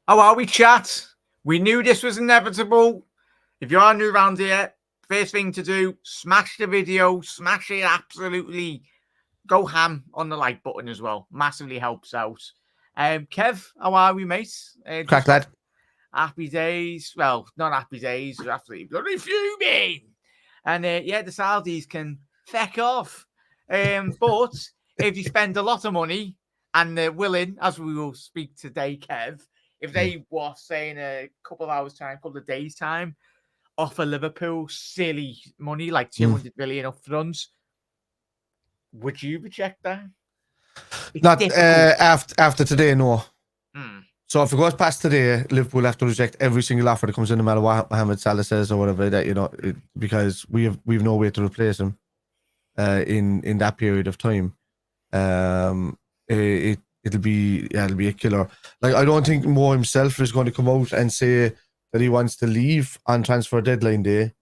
How are we, chat? We knew this was inevitable. If you are new around here, first thing to do, smash the video, smash it absolutely. Go ham on the like button as well. Massively helps out. Kev, how are we, mate? Crack lad. Happy days. Well, not happy days. We're absolutely bloody fuming. And yeah, the Saudis can feck off. But if you spend a lot of money and they're willing, as we will speak today, Kev, if they were saying a couple of hours' time, couple of days' time, offer Liverpool silly money like 200 million up front, would you reject that? Not after today, no. Mm. So if it goes past today, Liverpool have to reject every single offer that comes in, no matter what Mohamed Salah says or whatever that because we've no way to replace him in that period of time. It'll be a killer. Like, I don't think Mo himself is going to come out and say that he wants to leave on transfer deadline day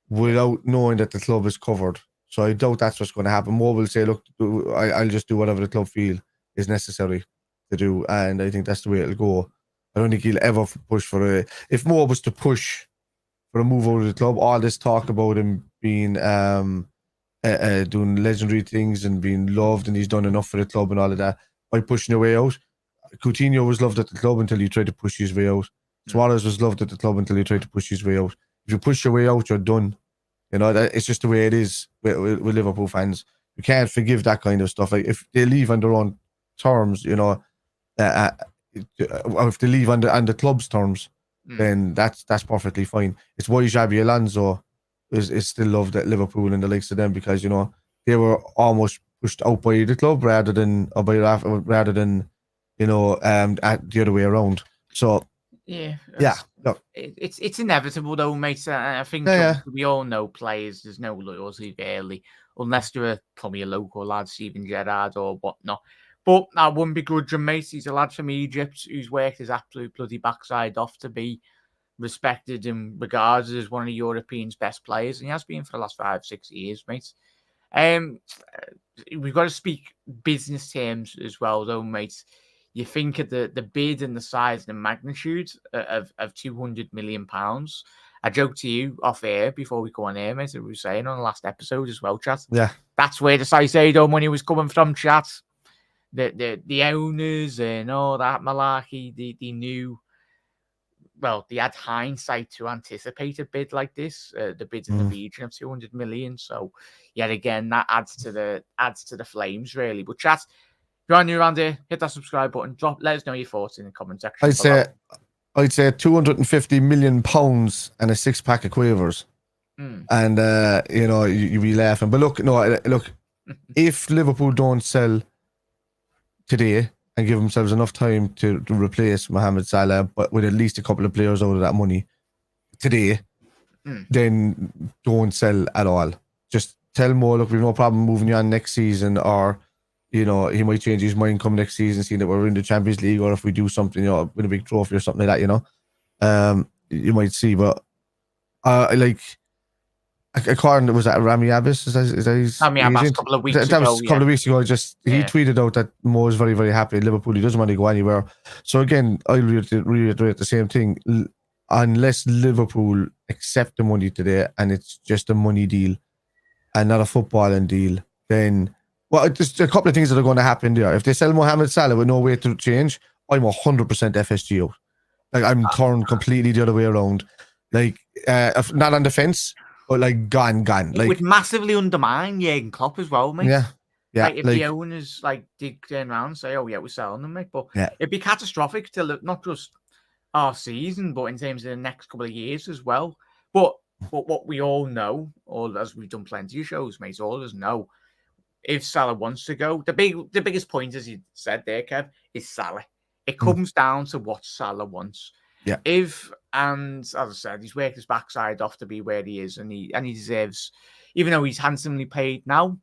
without knowing that the club is covered. So I doubt that's what's going to happen. Mo will say, look, I'll just do whatever the club feel is necessary to do, and I think that's the way it'll go. I don't think he'll ever push for if Mo was to push for a move out of the club, all this talk about him being doing legendary things and being loved, and he's done enough for the club and all of that, by pushing your way out. Coutinho was loved at the club until he tried to push his way out. Suarez was loved at the club until he tried to push his way out. If you push your way out, you're done. It's just the way it is with Liverpool fans. You can't forgive that kind of stuff. Like, if they leave on their own terms, if they leave on the club's terms, then that's perfectly fine. It's why Xabi Alonso is still loved at Liverpool and the likes of them, because they were almost pushed out by the club rather than the other way around. So look, it's inevitable though, mate. I think we all know players. There's no loyalty really, unless they're probably a local lad, Steven Gerrard or whatnot. But I wouldn't begrudge him, mate. He's a lad from Egypt who's worked his absolute bloody backside off to be respected and regarded as one of Europeans' best players, and he has been for the last 5-6 years, mate. We've got to speak business terms as well, though, mate. You think of the bid and the size and the magnitude of £200 million. I joked to you off air before we go on air, mate. We were saying on the last episode as well, chat. Yeah, that's where the Saicedo money was coming from, chat. The owners and all that malarkey, they knew. Well, they had hindsight to anticipate a bid like this, the bid in the region of 200 million. So, yet again, that adds to the flames, really. But chat, if you're new around here, hit that subscribe button. Let us know your thoughts in the comment section. I'd say £250 million and a 6-pack of quavers, and you'd be laughing. But look, if Liverpool don't sell today and give themselves enough time to replace Mohamed Salah, but with at least a couple of players out of that money today, then don't sell at all. Just tell Mo, look, we've no problem moving you on next season, or he might change his mind come next season, seeing that we're in the Champions League, or if we do something, with a big trophy or something like that, you might see. But according, was that Rami Abbas? Is that his Rami Abbas a couple of weeks ago? That was a couple of weeks ago. He tweeted out that Mo is very, very happy at Liverpool. He doesn't want to go anywhere. So again, I reiterate the same thing. Unless Liverpool accept the money today and it's just a money deal and not a footballing deal, then there's a couple of things that are going to happen there. If they sell Mohamed Salah with no way to change, I'm 100% FSG out. Like, I'm turned completely the other way around. Like, not on the fence, but like gone. It would massively undermine Jurgen Klopp as well, mate. Yeah. Like, if the owners did turn around and say, "Oh yeah, we're selling them," mate, but it'd be catastrophic to not just our season, but in terms of the next couple of years as well. But what we all know, or as we've done plenty of shows, mate, all of us know, if Salah wants to go, the biggest point, as you said there, Kev, is Salah. It comes down to what Salah wants. Yeah. And as I said, he's worked his backside off to be where he is, and he deserves, even though he's handsomely paid now,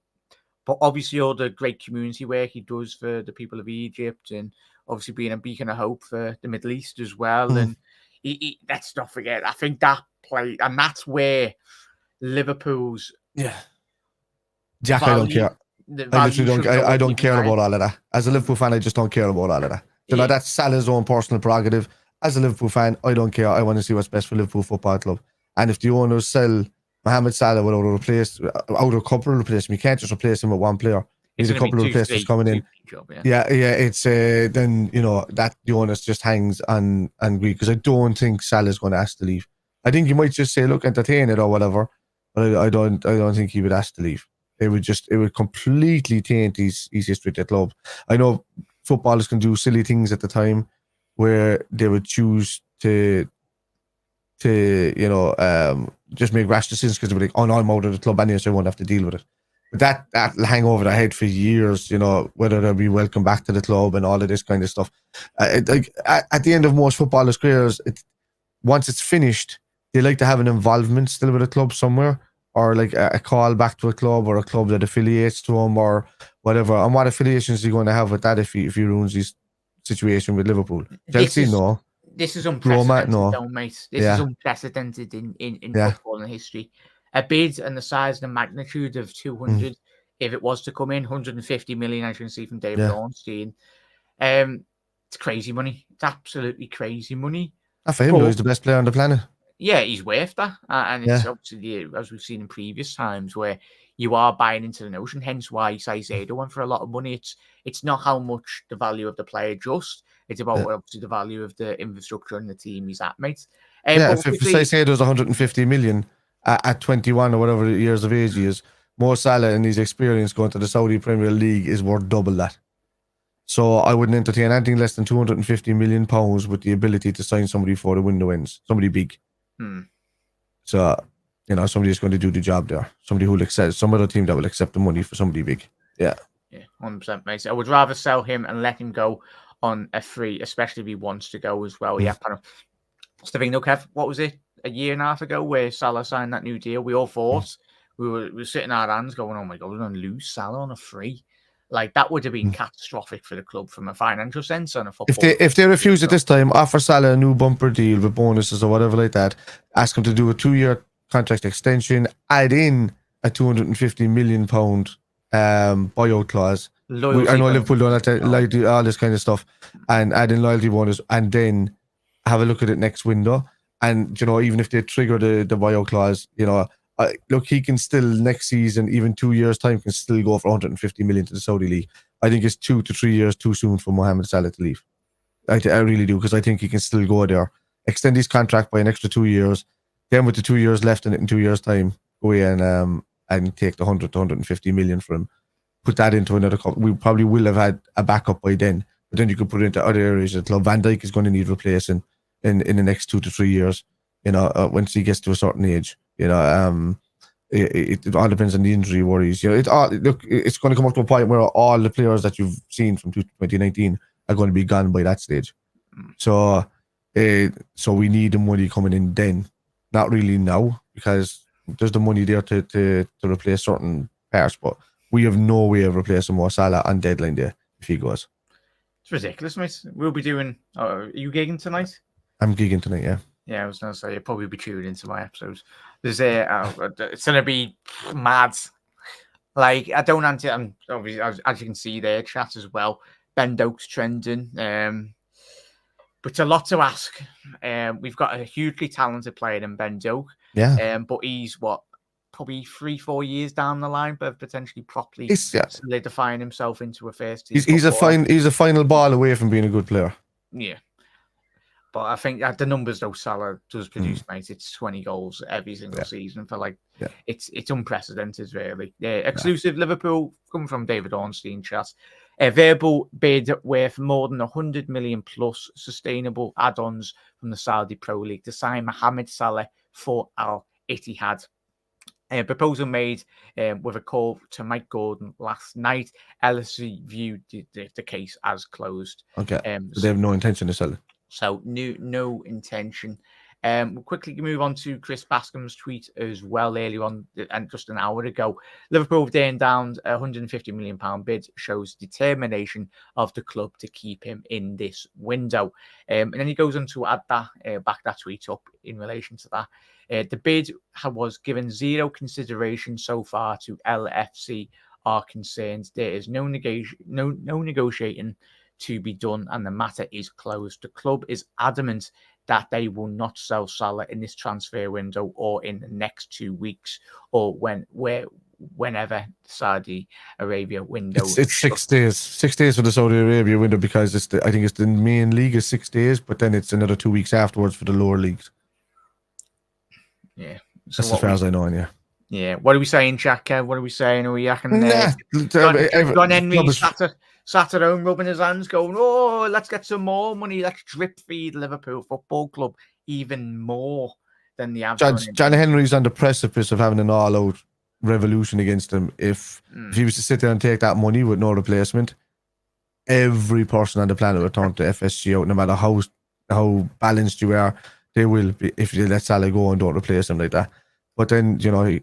but obviously all the great community work he does for the people of Egypt, and obviously being a beacon of hope for the Middle East as well. And let's not forget, I think that play, and that's where Liverpool's Jack, I don't care. I don't care about all of that. As a Liverpool fan, I just don't care about all of that. You know, that's Salah's own personal prerogative. As a Liverpool fan, I don't care. I want to see what's best for Liverpool Football Club. And if the owners sell Mohamed Salah without a couple of replacements, you can't just replace him with one player. There's a couple of replacements coming in. It's then, you know, that the onus just hangs on Greek, because I don't think Salah's going to ask to leave. I think he might just say, look, entertain it or whatever, but I don't think he would ask to leave. It would completely taint his history at the club. I know footballers can do silly things at the time where they would choose to you know, just make rash decisions because they'd be like, oh no, I'm out of the club anyway, so I won't have to deal with it. But that'll hang over their head for years, you know, whether they'll be welcome back to the club and all of this kind of stuff. At the end of most footballers' careers, once it's finished, they like to have an involvement still with a club somewhere, or like a call back to a club or a club that affiliates to him or whatever. And what affiliations are you going to have with that if he ruins his situation with Liverpool? Chelsea, no. This is unprecedented, Roma, mate. This is unprecedented in football and history. A bid and the size and the magnitude of 200, if it was to come in, 150 million, as you can see from David Ornstein. It's crazy money. It's absolutely crazy money. For him, though, he's the best player on the planet. Yeah, he's worth that. And it's obviously, as we've seen in previous times, where you are buying into the notion, hence why Caicedo went for a lot of money. It's not how much the value of the player just, it's about obviously the value of the infrastructure and the team he's at, mate. If Caicedo's 150 million at 21 or whatever years of age he is, Mo Salah and his experience going to the Saudi Premier League is worth double that. So I wouldn't entertain anything less than £250 million with the ability to sign somebody before the window ends, somebody big. So, you know, somebody who's going to do the job there, somebody who will accept, some other team that will accept the money for somebody big. Yeah, 100%, mate. I would rather sell him and let him go on a free, especially if he wants to go as well. Yeah, kind of. What's the thing, though, Kev? What was it, a year and a half ago, where Salah signed that new deal? We all thought we were sitting our hands, going, "Oh my god, we're going to lose Salah on a free." Like, that would have been catastrophic for the club from a financial sense and a football. If they refuse at this time, offer Salah a new bumper deal with bonuses or whatever like that, ask him to do a 2-year contract extension, add in a £250 million buyout clause. I know Liverpool don't have to like do all this kind of stuff, and add in loyalty bonus, and then have a look at it next window. And, you know, even if they trigger the buyout clause, you know, look, he can still next season, even 2 years' time, can still go for 150 million to the Saudi League. I think it's 2 to 3 years too soon for Mohamed Salah to leave. I really do, because I think he can still go there, extend his contract by an extra 2 years. Then with the 2 years left in it in 2 years' time, go in and take the 100 to 150 million for him. Put that into another club. We probably will have had a backup by then, but then you could put it into other areas of the club. Van Dijk is going to need replacing in the next 2 to 3 years. You know, once he gets to a certain age. You know, it all depends on the injury worries. You know, it's going to come up to a point where all the players that you've seen from 2019 are going to be gone by that stage. So we need the money coming in then, not really now, because there's the money there to replace certain parts, but we have no way of replacing Mo Salah on deadline day if he goes. It's ridiculous, mate. We'll be doing. Are you gigging tonight? I'm gigging tonight, yeah. Yeah, I was going to say, you'll probably be tuning into my episodes. There's it's going to be mad. Like, I don't answer, and obviously, as you can see there, chat as well. Ben Doak's trending. But it's a lot to ask. We've got a hugely talented player in Ben Doak. Yeah. But he's, probably 3-4 years down the line, but potentially properly solidifying himself into a first team. He's a final ball away from being a good player. Yeah. But I think the numbers, though, Salah does produce, mate. It's 20 goals every single season for it's unprecedented, really. Exclusive Liverpool, coming from David Ornstein chat. A verbal bid worth more than 100 million plus sustainable add-ons from the Saudi Pro League to sign Mohamed Salah for Al Ittihad. A proposal made with a call to Mike Gordon last night. LSE viewed the case as closed. Okay. So they have no intention to sell it. So no intention. We'll quickly move on to Chris Bascom's tweet as well earlier on, and just an hour ago. Liverpool have turned down a £150 million bid, shows determination of the club to keep him in this window. And then he goes on to add that, back that tweet up in relation to that. The bid was given zero consideration so far to LFC are concerned. There is no negotiating to be done, and the matter is closed. The club is adamant that they will not sell Salah in this transfer window or in the next 2 weeks or whenever Saudi Arabia window. It's 6 days. 6 days for the Saudi Arabia window because I think it's the main league is 6 days, but then it's another 2 weeks afterwards for the lower leagues. Yeah. So that's as far as I know, yeah. Yeah. What are we saying, Jack? What are we saying? Are we acting John Henry sat at home rubbing his hands going, oh, let's get some more money. Let's drip feed Liverpool Football Club even more than the average. John Henry's on the precipice of having an all-out revolution against him. If he was to sit there and take that money with no replacement, every person on the planet would turn to FSG out, no matter how balanced you are. They will be if you let Salah go and don't replace him like that. But then,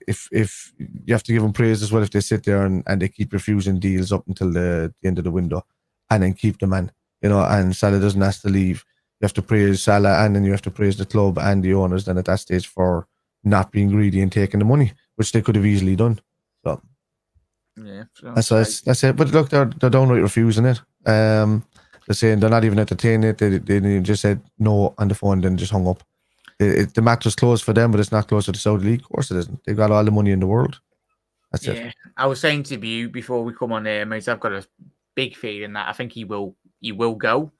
if you have to give them praise as well if they sit there and they keep refusing deals up until the end of the window and then keep the man, and Salah doesn't have to leave. You have to praise Salah and then you have to praise the club and the owners then at that stage for not being greedy and taking the money, which they could have easily done. So yeah, that's it. But look, they're downright refusing it. They're saying they're not even entertaining it. They just said no on the phone, then just hung up. The matter's closed for them, but it's not closed to the Saudi League. Of course it isn't. They've got all the money in the world. That's it. I was saying to you before we come on here, mate, I've got a big feeling that I think he will go.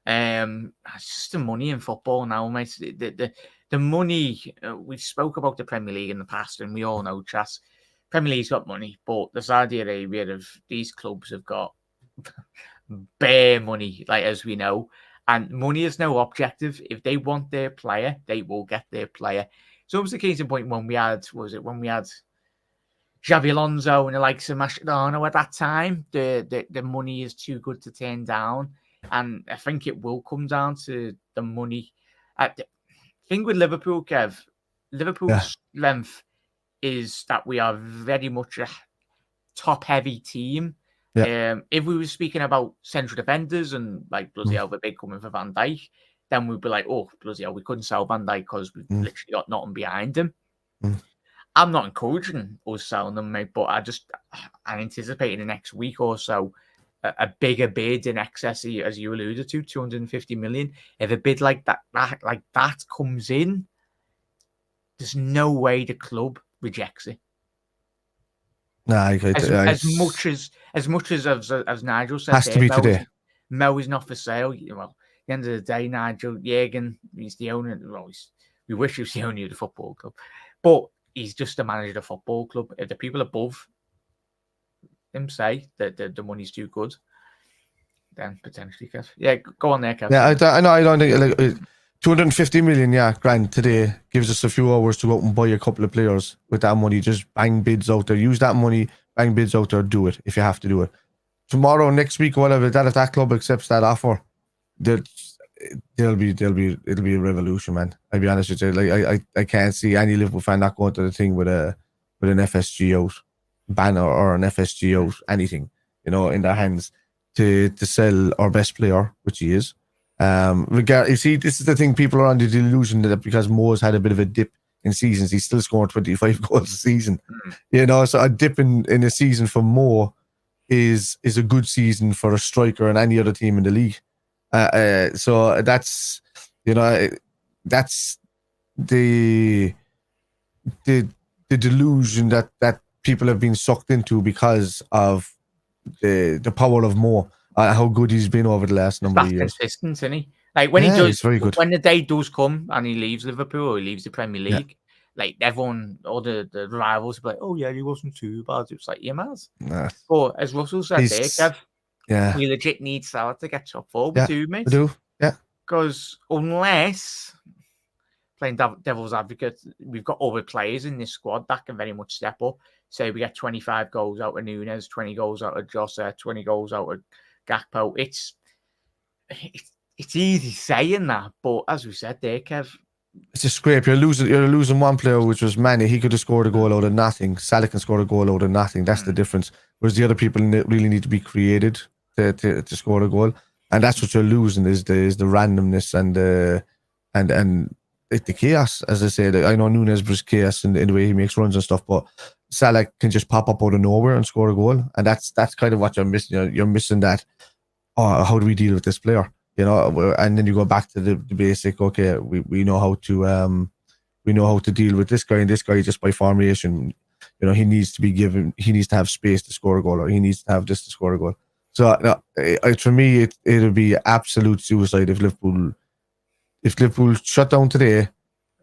It's just the money in football now, mate. The money, we spoke about the Premier League in the past, and we all know, Chas, Premier League's got money, but the Saudi Arabia of these clubs have got bare money, like as we know. And money is no objective. If they want their player, they will get their player. So it was the case in point when we had Xabi Alonso and the likes of Mascherano at that time. The money is too good to turn down. And I think it will come down to the money. The thing with Liverpool, Kev, Liverpool's strength is that we are very much a top-heavy team. Yeah. If we were speaking about central defenders and like bloody hell, the big coming for Van Dijk, then we'd be like, oh, bloody hell, we couldn't sell Van Dijk because we've literally got nothing behind him. I'm not encouraging us selling them, mate, but I anticipate in the next week or so a bigger bid in excess, as you alluded to, 250 million. If a bid like that comes in, there's no way the club rejects it. Nah, as much as Nigel said, has to be today. Mo is not for sale. Well, at the end of the day, Nigel Jürgen, he's the owner. Well, we wish he was the owner of the football club, but he's just the manager of the football club. If the people above him say that the money's too good, then potentially, Kev. Yeah, go on there, Kev. Yeah, I know. I don't think 250 million, grand today gives us a few hours to go out and buy a couple of players with that money. Just bang bids out there. Use that money, bang bids out there. Do it if you have to do it. Tomorrow, next week, whatever. If that club accepts that offer, it'll be a revolution, man. I'll be honest with you. Like I can't see any Liverpool fan not going to the thing with an FSG out banner or an FSG out anything, in their hands to sell our best player, which he is. You see, this is the thing. People are under the delusion that because Mo's had a bit of a dip in seasons, he's still scoring 25 goals a season. So a dip in a season for Mo is a good season for a striker and any other team in the league. So that's the delusion that people have been sucked into because of the power of Mo. How good he's been over the last number of years. Consistent, isn't he? Like when he does, he's very good. When the day does come and he leaves Liverpool or he leaves the Premier League, like everyone, all the rivals will be like, "Oh yeah, he wasn't too bad." It's like, "Yeah, man." Nah. But as Russell said there, Kev, we legit need Salah to get top forward too, mate. We do, Because unless playing devil's advocate, we've got other players in this squad that can very much step up. Say we get 25 goals out of Núñez, 20 goals out of Jota, 20 goals out of Gakpo. It's easy saying that, but as we said there, Kev, it's a scrape. You're losing one player, which was Mane. He could have scored a goal out of nothing. Salah can score a goal out of nothing. That's the difference. Whereas the other people really need to be created to score a goal, and that's what you're losing is the randomness and the chaos. As I said, I know Núñez brings chaos in the way he makes runs and stuff, but Salah can just pop up out of nowhere and score a goal, and that's kind of what you're missing. You're missing that oh, how do we deal with this player? You know, and then you go back to the basic. Okay, we know how to deal with this guy and this guy just by formation. You know, he needs to have space to score a goal, or he needs to have this to score a goal. So for me, it'll be absolute suicide if Liverpool shut down today.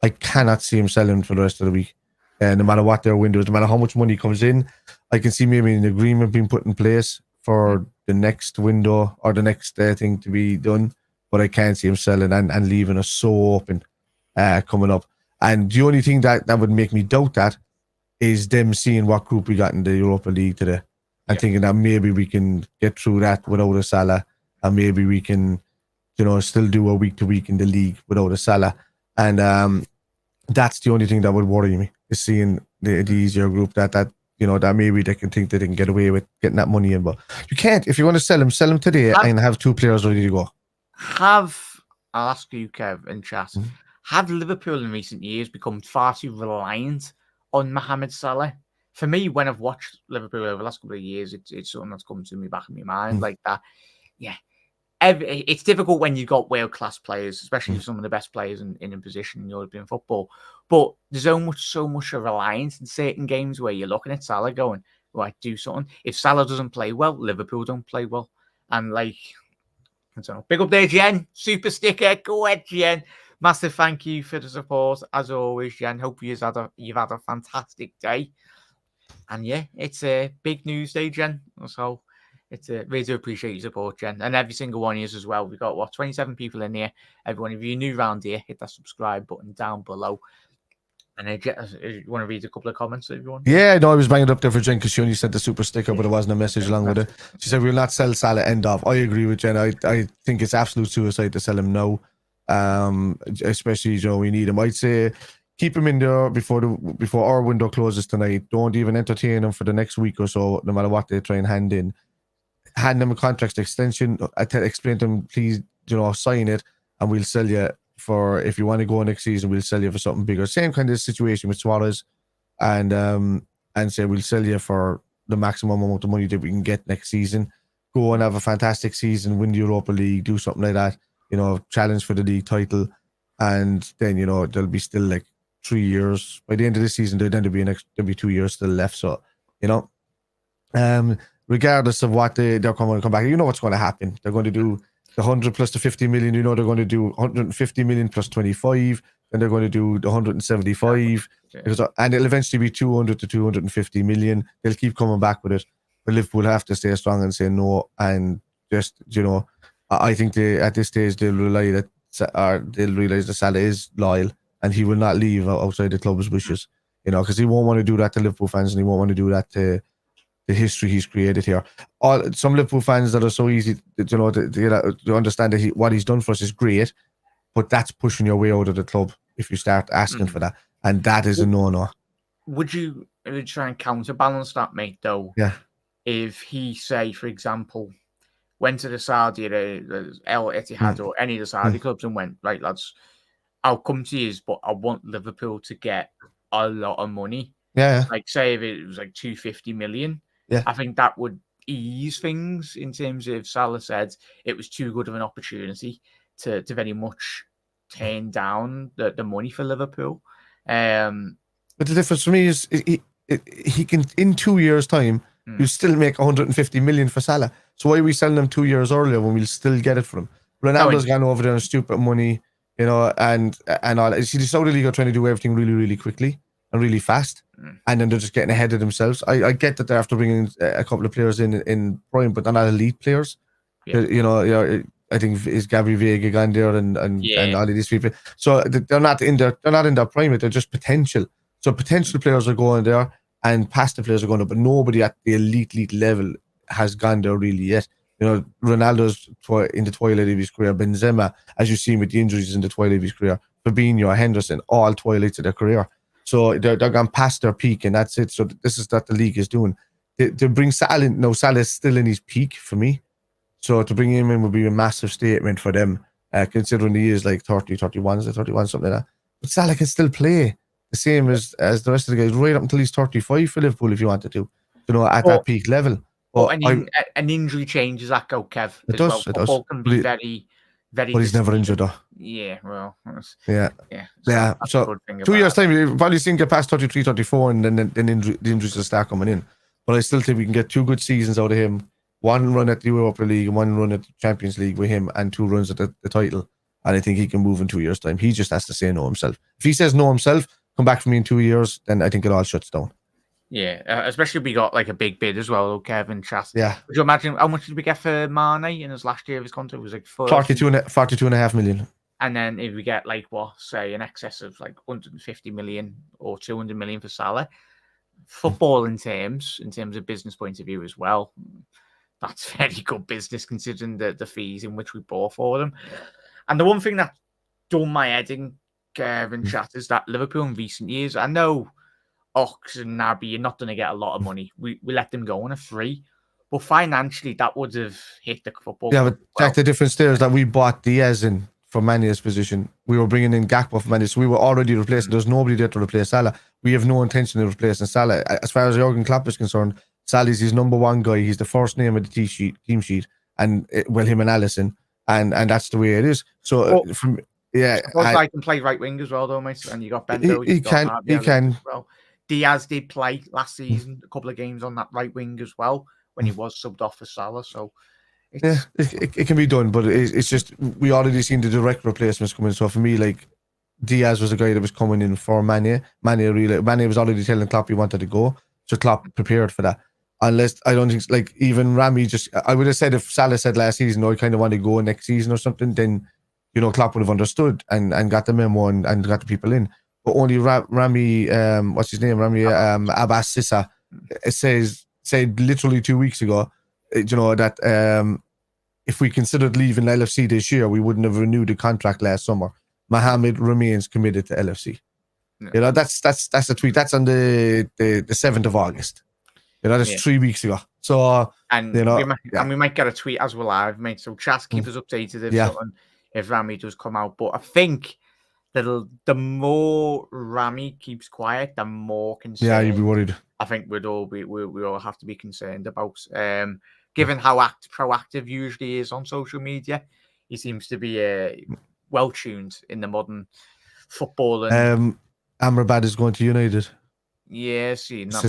I cannot see him selling for the rest of the week. No matter what their window is, no matter how much money comes in, I can see maybe an agreement being put in place for the next window or the next thing to be done. But I can't see him selling and leaving us so open coming up. And the only thing that would make me doubt that is them seeing what group we got in the Europa League today and thinking that maybe we can get through that without a Salah, and maybe we can, still do a week to week in the league without a Salah. And that's the only thing that would worry me, is seeing the easier group that maybe they can think that they can get away with getting that money in. But you can't. If you want to sell them today and have 2 players ready to go. I'll ask you, Kev, in chat. Mm-hmm. Have Liverpool in recent years become far too reliant on Mohamed Salah? For me, when I've watched Liverpool over the last couple of years, it's something that's come to me back in my mind like that. Yeah. It's difficult when you've got world-class players, especially some of the best players in a position in European football. But there's so much a reliance in certain games where you're looking at Salah going, right, do something. If Salah doesn't play well, Liverpool don't play well. And I don't know. Big up there, Jen. Super sticker. Go ahead, Jen. Massive thank you for the support, as always, Jen. Hope you've had a fantastic day. And yeah, it's a big news day, Jen. So it's really do appreciate your support, Jen, and every single one of you as well. We've got 27 people in here. Everyone, if you're new around here, hit that subscribe button down below. And you want to read a couple of comments, everyone? Yeah, no, I was banging up there for Jen because she only sent the super sticker, but it wasn't a message along with it. She said, "We'll not sell Salah, end of." I agree with Jen. I think it's absolute suicide to sell him now. Especially, we need him. I'd say keep him in there before our window closes tonight. Don't even entertain him for the next week or so, no matter what they try and hand in. Hand them a contract extension. Explain to them, please, sign it, and we'll sell you for, if you want to go next season, we'll sell you for something bigger. Same kind of situation with Suarez, and say we'll sell you for the maximum amount of money that we can get next season. Go and have a fantastic season, win the Europa League, do something like that. Challenge for the league title, and then there'll be still 3 years by the end of the season. There'll be 2 years still left. So regardless of what they're going to come back, what's going to happen. They're going to do the 100 plus the 50 million. They're going to do 150 million plus 25, and they're going to do the 175, and it'll eventually be 200 to 250 million. They'll keep coming back with it, but Liverpool have to stay strong and say no, and just I think at this stage they'll realize that Salah is loyal and he will not leave outside the club's wishes. Because he won't want to do that to Liverpool fans, and he won't want to do that to the history he's created here. Some Liverpool fans that are so easy, to understand that what he's done for us is great, but that's pushing your way out of the club if you start asking for that, and that is a no-no. Would you try and counterbalance that, mate? Though, yeah. If he, say, for example, went to the Saudi, the El Ittihad or any of the Saudi clubs and went, right, lads, I'll come to you, but I want Liverpool to get a lot of money. Yeah. Say if it was 250 million. Yeah. I think that would ease things in terms of Salah said it was too good of an opportunity to very much turn down the money for Liverpool. But the difference for me is he can, in 2 years' time, you still make 150 million for Salah. So why are we selling him 2 years earlier when we'll still get it from him? Ronaldo's gone over there on stupid money, and all. You see, the Saudi League are trying to do everything really, really quickly and really fast, and then they're just getting ahead of themselves. I get that they're after bringing a couple of players in prime, but they're not elite players. Yeah. I think is Gabby Vega gone there and all of these people. So they're not in their prime. They're just potential. So potential players are going there, and past the players are going there, but nobody at the elite level has gone there really yet. Ronaldo's in the twilight of his career. Benzema, as you've seen with the injuries in the twilight of his career. Fabinho, Henderson, all twilights of their career. So they're gone past their peak, and that's it. So this is what the league is doing. To bring Salah in, no, Salah is still in his peak for me. So to bring him in would be a massive statement for them, considering he is 30, 31, something like that. But Salah can still play the same as the rest of the guys right up until he's 35 for Liverpool if you wanted to, at that peak level. But an injury changes that go, Kev. It does. Football can be very, very. But he's never injured though. Yeah, well, yeah. That's so a good thing 2 years about time, you've probably seen get past 33, 34, and then the injuries will start coming in. But I still think we can get 2 good seasons out of him. 1 run at the Europa League, 1 run at the Champions League with him, and 2 runs at the title. And I think he can move in 2 years' time. He just has to say no himself. If he says no himself, come back for me in 2 years, then I think it all shuts down. Yeah, especially if we got like a big bid as well, Kevin Chat. Yeah. Would you imagine how much did we get for Mane in his last year of his contract? It was like 42.5 million. And then if we get like say in excess of like 150 million or 200 million for Salah, football in terms of business point of view as well, that's very good business considering the fees in which we bought for them. And the one thing that done my head in, Kevin Chat, is that Liverpool in recent years, I know Ox and Naby, you're not going to get a lot of money. We let them go on a free. But financially, that would have hit the football. Yeah, but check the difference there is that we bought Diaz in for Mane's position. We were bringing in Gakpo for Mane, so we were already replacing. There's nobody there to replace Salah. We have no intention of replacing Salah. As far as Jurgen Klopp is concerned, Salah's his number 1 guy. He's the first name of the team sheet, and him and Alisson, and that's the way it is. So I can play right wing as well, though, mate. And you got Bendo. He can. Well, Diaz did play last season a couple of games on that right wing as well when he was subbed off for Salah. So it can be done, but it's just we already seen the direct replacements coming. So for me, like Diaz was a guy that was coming in for Mane. Mane was already telling Klopp he wanted to go, so Klopp prepared for that. Unless I don't think like even Rami I would have said if Salah said last season, I kind of want to go next season or something, then Klopp would have understood and got the memo and got the people in. But only Rami, what's his name? Abbas Sissa said literally 2 weeks ago, that if we considered leaving LFC this year, we wouldn't have renewed the contract last summer. Mohamed remains committed to LFC. Yeah. That's a tweet. That's on the 7th of August. That's 3 weeks ago. So we might get a tweet as well live, mate. So chat, keep us updated if Rami does come out. But I think that the more Rami keeps quiet, the more concerned. Yeah, you'd be worried. I think we all have to be concerned about. Given how proactive usually is on social media, he seems to be well tuned in the modern football. And Amrabat is going to United. Yeah, seeing that,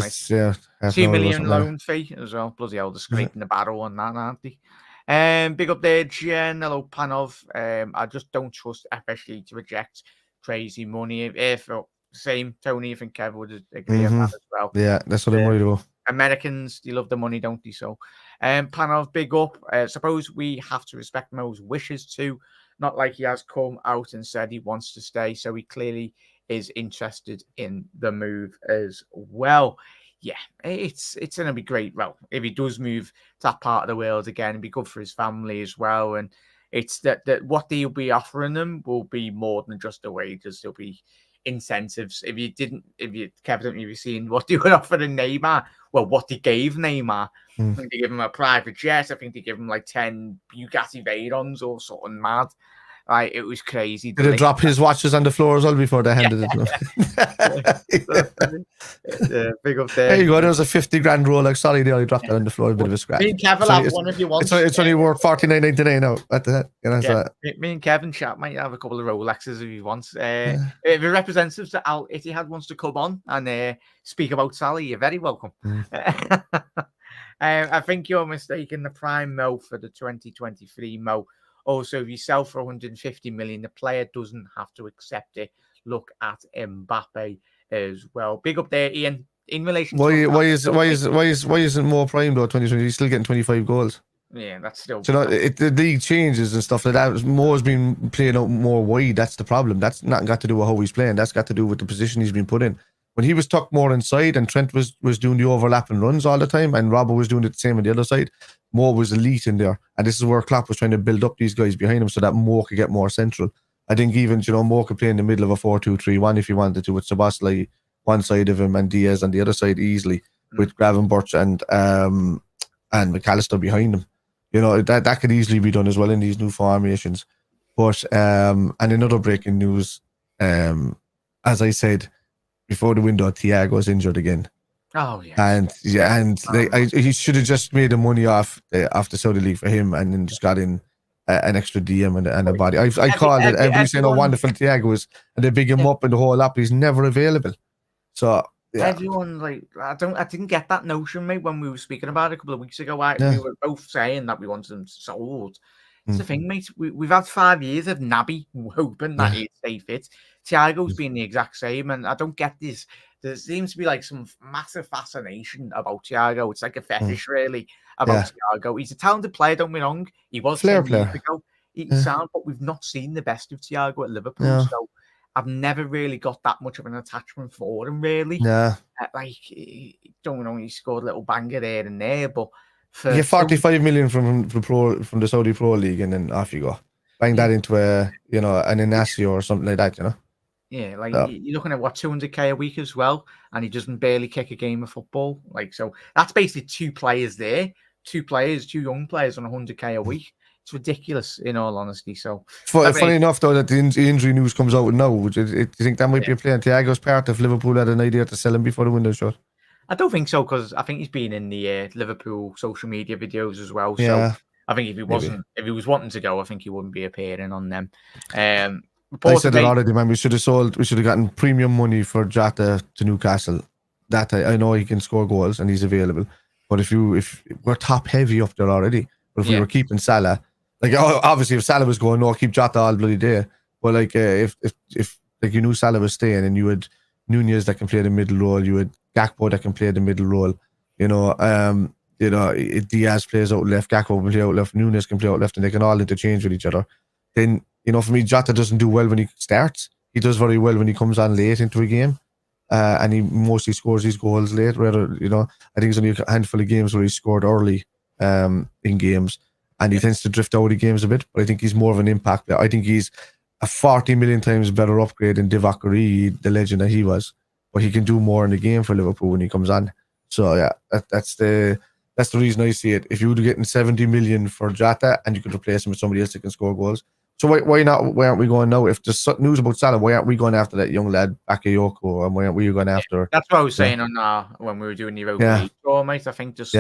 mate. 2 million loan fee as well. Bloody hell, they're scraping the barrel on that, aren't they? Big up there, Jen. Hello, Panov. I just don't trust FSG to reject crazy money. If same, Tony, I think Kev would agree on that as well. Yeah, that's what I'm worried about. Americans, they love the money, don't they? So, Panov, big up. Suppose we have to respect Mo's wishes too. Not like he has come out and said he wants to stay, so he clearly is interested in the move as well. Yeah, it's going to be great. Well, if he does move to that part of the world again, it'd be good for his family as well. And it's that what they'll be offering them will be more than just the wages. There'll be incentives. Kevin, you've seen what they were offering Neymar. Well, what they gave Neymar. I think they gave him a private jet. I think they gave him like 10 Bugatti Veyrons or something mad. Like, it was crazy. Did it drop his watches on the floor as well before they handed it to him? Big up there. There you go. There was a 50 grand Rolex. Sorry, they only dropped that on the floor. A bit of a scratch. Me and Kevin have one if you want. It's only worth $49.99 now. What the heck? So. Me and Kevin chat might have a couple of Rolexes if he wants. If the representatives at Al Ittihad wants to come on and speak about Salah, you're very welcome. I think you're mistaken. The prime Mo for the 2023 Mo. Also, if you sell for 150 million, the player doesn't have to accept it. Look at Mbappe as well. Big up there, Ian. In relation to why isn't more prime though? 2020, he's still getting 25 goals. Yeah, that's still. The league changes and stuff like that. Moore's been playing out more wide. That's the problem. That's not got to do with how he's playing. That's got to do with the position he's been put in. When he was tucked more inside and Trent was doing the overlapping runs all the time and Robbo was doing it the same on the other side, Moore was elite in there. And this is where Klopp was trying to build up these guys behind him so that Moore could get more central. I think even, Moore could play in the middle of a 4-2-3-1 if he wanted to, with Szoboszlai one side of him and Diaz on the other side easily, with Gravenberch and McAllister behind him. That could easily be done as well in these new formations. But, and another breaking news, as I said, before the window, Thiago's injured again. Oh yes. And he should have just made the money off the Saudi league for him, and then just got in an extra DM and a body. I called it. Everybody's saying how wonderful Thiago is, and they big him up and the whole lot, but he's never available. So yeah. Everyone I didn't get that notion, mate, when we were speaking about it a couple of weeks ago. We were both saying that we wanted him sold. It's the thing, mate. We've had 5 years of Naby hoping that he'd stay fit. Thiago's been the exact same, and I don't get this. There seems to be like some massive fascination about Thiago. It's like a fetish, really, about Thiago. He's a talented player, don't be wrong. He was 10 years ago. He's sound, but we've not seen the best of Thiago at Liverpool. So I've never really got that much of an attachment for him, really. Don't know, he scored a little banger there and there, but you get 45 million from the Saudi Pro League, and then off you go. Bang that into an Inacio or something like that, Yeah, you're looking at 200k a week as well, and he doesn't barely kick a game of football. So that's basically two young players on 100k a week. It's ridiculous, in all honesty. So funny enough, though, that the injury news comes out now. Do you think that might be a play on Thiago's part if Liverpool had an idea to sell him before the window shut? I don't think so, because I think he's been in the Liverpool social media videos as well. So I think if he was wanting to go, I think he wouldn't be appearing on them. I said it already, man. We should have gotten premium money for Jota to Newcastle. That I know he can score goals and he's available. But if we're top heavy up there already, but if we were keeping Salah, obviously if Salah was going, no, keep Jota all bloody day. But if you knew Salah was staying, and you had Nunez that can play the middle role, you had Gakpo that can play the middle role, Diaz plays out left, Gakpo can play out left, Nunez can play out left, and they can all interchange with each other. Then, for me, Jota doesn't do well when he starts. He does very well when he comes on late into a game, and he mostly scores his goals late. Rather, I think there's only a handful of games where he scored early in games, and he tends to drift out of games a bit. But I think he's more of an impact player. I think he's a 40 million times better upgrade than Divock Origi, the legend that he was. But he can do more in the game for Liverpool when he comes on. So yeah, that's the reason I see it. If you were getting 70 million for Jota and you could replace him with somebody else that can score goals, so why not? Why aren't we going now? If there's news about Salah, why aren't we going after that young lad Bakayoko, and why aren't we going after? That's what I was saying on when we were doing the Europa League tour, mate. I think just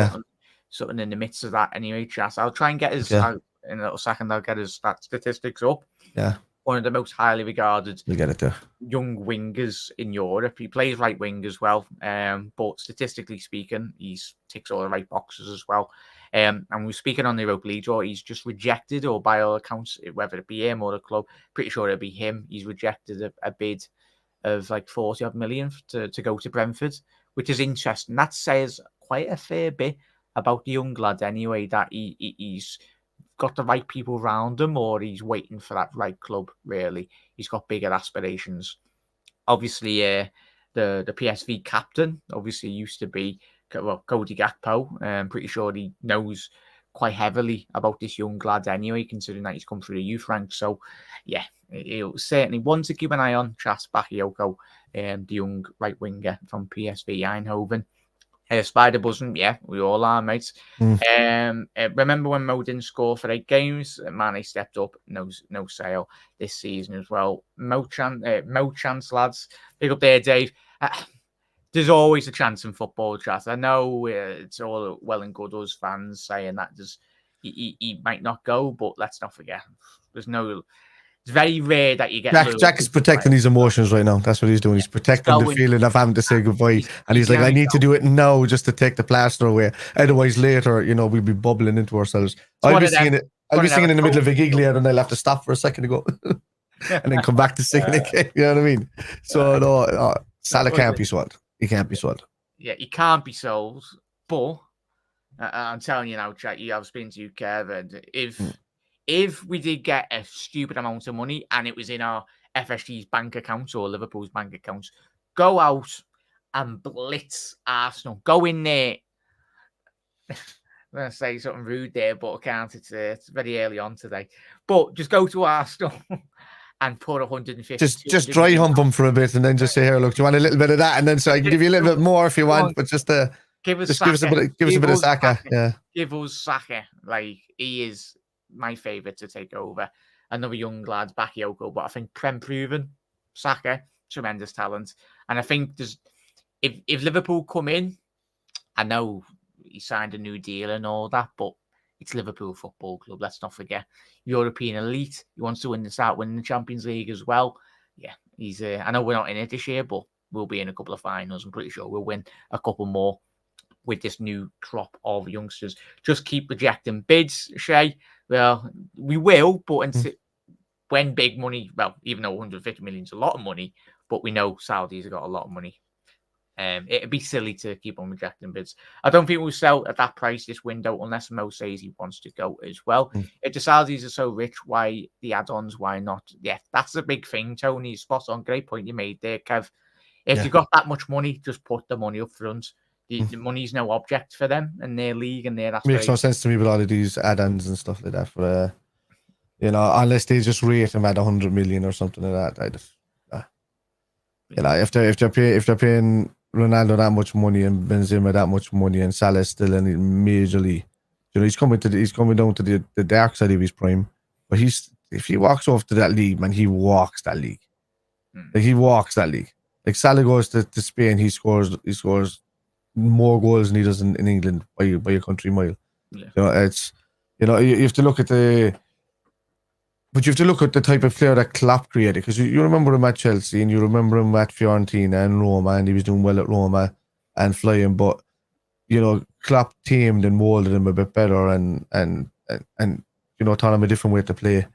something in the midst of that anyway. Chas, I'll try and get his in a little second. I'll get his statistics up. Yeah. One of the most highly regarded young wingers in Europe. He plays right wing as well, but statistically speaking, he ticks all the right boxes as well. And we're speaking on the Europa League draw, he's just rejected, or by all accounts, whether it be him or the club, pretty sure it'll be him. He's rejected a bid of 40 odd million to go to Brentford, which is interesting. That says quite a fair bit about the young lad anyway, that he's got the right people around him, or he's waiting for that right club, really. He's got bigger aspirations. Obviously, the PSV captain, obviously used to be Cody Gakpo. I'm pretty sure he knows quite heavily about this young lad anyway, considering that he's come through the youth ranks. So, yeah, he'll certainly one to keep an eye on, Chas Bakayoko, the young right winger from PSV Eindhoven. Spider buzzing, yeah, we all are, mates. Remember when Mo didn't score for 8 games? Mane stepped up, no sale this season as well. Mo chance, lads. Big up there, Dave. There's always a chance in football, Chat. I know it's all well and good us fans saying that he might not go, but let's not forget, it's very rare that you get. Jack is protecting his emotions right now. That's what he's doing. He's protecting the feeling of having to say goodbye. And he's like, I need to do it now just to take the plaster away. Otherwise, later, we'll be bubbling into ourselves. I'll be singing in the middle of a gig later, and I'll have to stop for a second to go and then come back to singing again. You know what I mean? So, no, Salah can't be sold. He can't be sold. Yeah, he can't be sold. But I'm telling you now, Jack, I was speaking to you, Kevin. If we did get a stupid amount of money and it was in our FSG's bank accounts or Liverpool's bank accounts, go out and blitz Arsenal. Go in there. I'm going to say something rude there, but I can't. It's very early on today. But just go to Arsenal and put 150. Just dry hump them for a bit, and then just say, "Here, look, do you want a little bit of that?" And then so I can give you a little bit more if you want, but just give us a bit of Saka. Yeah, give us Saka. He is my favourite to take over. Another young lad, Bakayoko, but I think Prem proven, Saka, tremendous talent. And I think if Liverpool come in I know he signed a new deal and all that, but it's Liverpool Football Club. Let's not forget European elite. He wants to start winning the Champions League as well. Yeah, he's. I know we're not in it this year, but we'll be in a couple of finals. I'm pretty sure we'll win a couple more with this new crop of youngsters. Just keep rejecting bids, Shay. Well, we will, but when big money, well, even though 150 million is a lot of money, but we know Saudis have got a lot of money. It'd be silly to keep on rejecting bids. I don't think we'll sell at that price this window unless Mo says he wants to go as well. If the Saudis are so rich, why the add-ons? Why not? Yeah, that's a big thing, Tony. Spot on. Great point you made there, Kev. If you've got that much money, just put the money up front. The money's no object for them and their league and their aspirations. Makes no sense to me with all of these add-ons and stuff like that. For unless they just rate them at 100 million or something like that. I just, if they're paying Ronaldo that much money and Benzema that much money and Salah still in majorly, he's coming down to the dark side of his prime. But if he walks off to that league, man, he walks that league. Like he walks that league. Like Salah goes to Spain, he scores more goals than he does in England by a country mile. Yeah. It's you have to look at the type of player that Klopp created, because you remember him at Chelsea and you remember him at Fiorentina and Roma, and he was doing well at Roma and flying, but Klopp tamed and molded him a bit better and taught him a different way to play,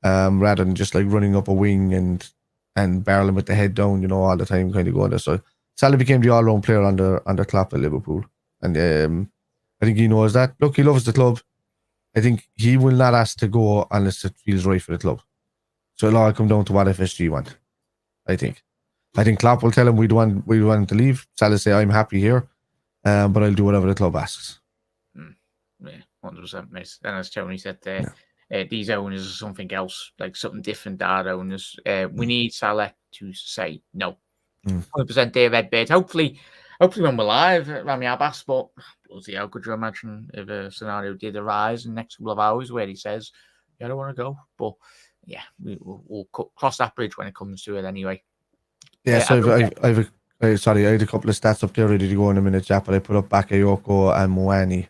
rather than just like running up a wing and barreling with the head down, all the time, kind of going there. So Salah became the all-round player under Klopp at Liverpool, and I think he knows that. Look, he loves the club. I think he will not ask to go unless it feels right for the club. So it'll all come down to what FSG want. I think Klopp will tell him we want him to leave. Salah say, I'm happy here, but I'll do whatever the club asks. Yeah, 100%, mate. And as Tony said there, these owners are something else, like something different to our owners. We need Salah to say no. 100% there, Redbeard. Hopefully when we're live at Rami Abbas, but bloody hell, could you imagine if a scenario did arise in the next couple of hours where he says, I don't want to go. But yeah, we'll cross that bridge when it comes to it anyway. Yeah, so I had a couple of stats up there ready to go in a minute, Jap, but I put up Bakayoko and Moani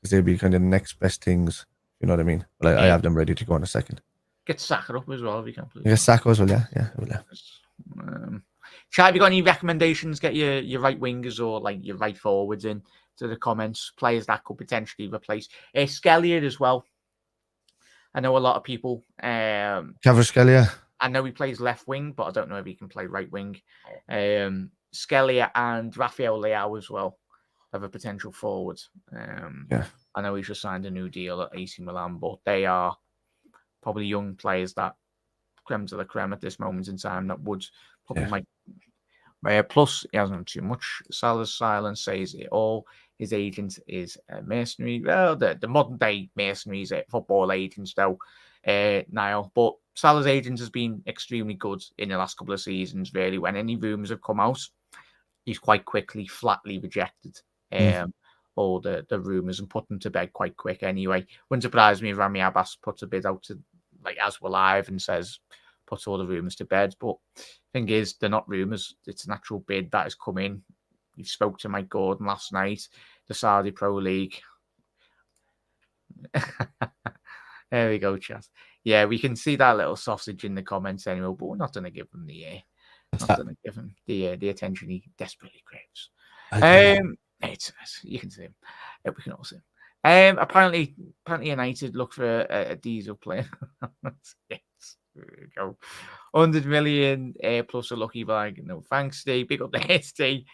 because they'd be kind of the next best things, you know what I mean? But I have them ready to go in a second. Get Saka up as well if you can, please. Yeah, Saka as well, yeah. Chad, have you got any recommendations? Get your right wingers or like your right forwards in to the comments. Players that could potentially replace Skellier as well. I know a lot of people. Kvaratskhelia. I know he plays left wing, but I don't know if he can play right wing. Skellier and Rafael Leao as well have a potential forward. I know he's just signed a new deal at AC Milan, but they are probably young players that creme de la creme at this moment in time that would probably might. Plus, he hasn't too much. Salah's silence says it all. His agent is a mercenary. Well, the modern day mercenaries, football agents, though, Niall. But Salah's agent has been extremely good in the last couple of seasons, really. When any rumours have come out, he's quite quickly, flatly rejected all the rumours and put them to bed quite quick anyway. Wouldn't surprise me if Rami Abbas puts a bid out to, like, as we're live and says, puts all the rumours to bed. But thing is, they're not rumours. It's an actual bid that has come in. You spoke to Mike Gordon last night, the Saudi Pro League. There we go, chat. Yeah, we can see that little sausage in the comments anyway, but we're not going to give him the the attention he desperately craves. You can see him. We can all see him. Apparently United look for a diesel player. Yes, there we go. 100 million plus a lucky bag. No thanks, Steve. Big up the head, Steve.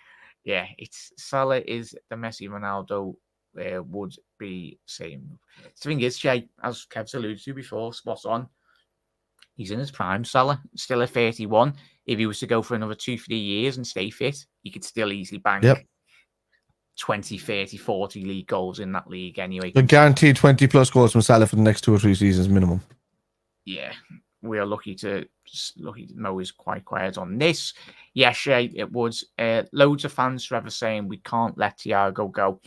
Yeah, it's Salah is the Messi Ronaldo would be same. The thing is, Jay, as Kev's alluded to before, spot on. He's in his prime, Salah, still at 31. If he was to go for another 2-3 years and stay fit, he could still easily bang 20, 30, 40 league goals in that league anyway. A guaranteed 20 plus goals from Salah for the next 2 or 3 seasons minimum. Yeah. We are lucky Mo is quite quiet on this. Yeah, Shay, it was loads of fans forever saying we can't let Thiago go.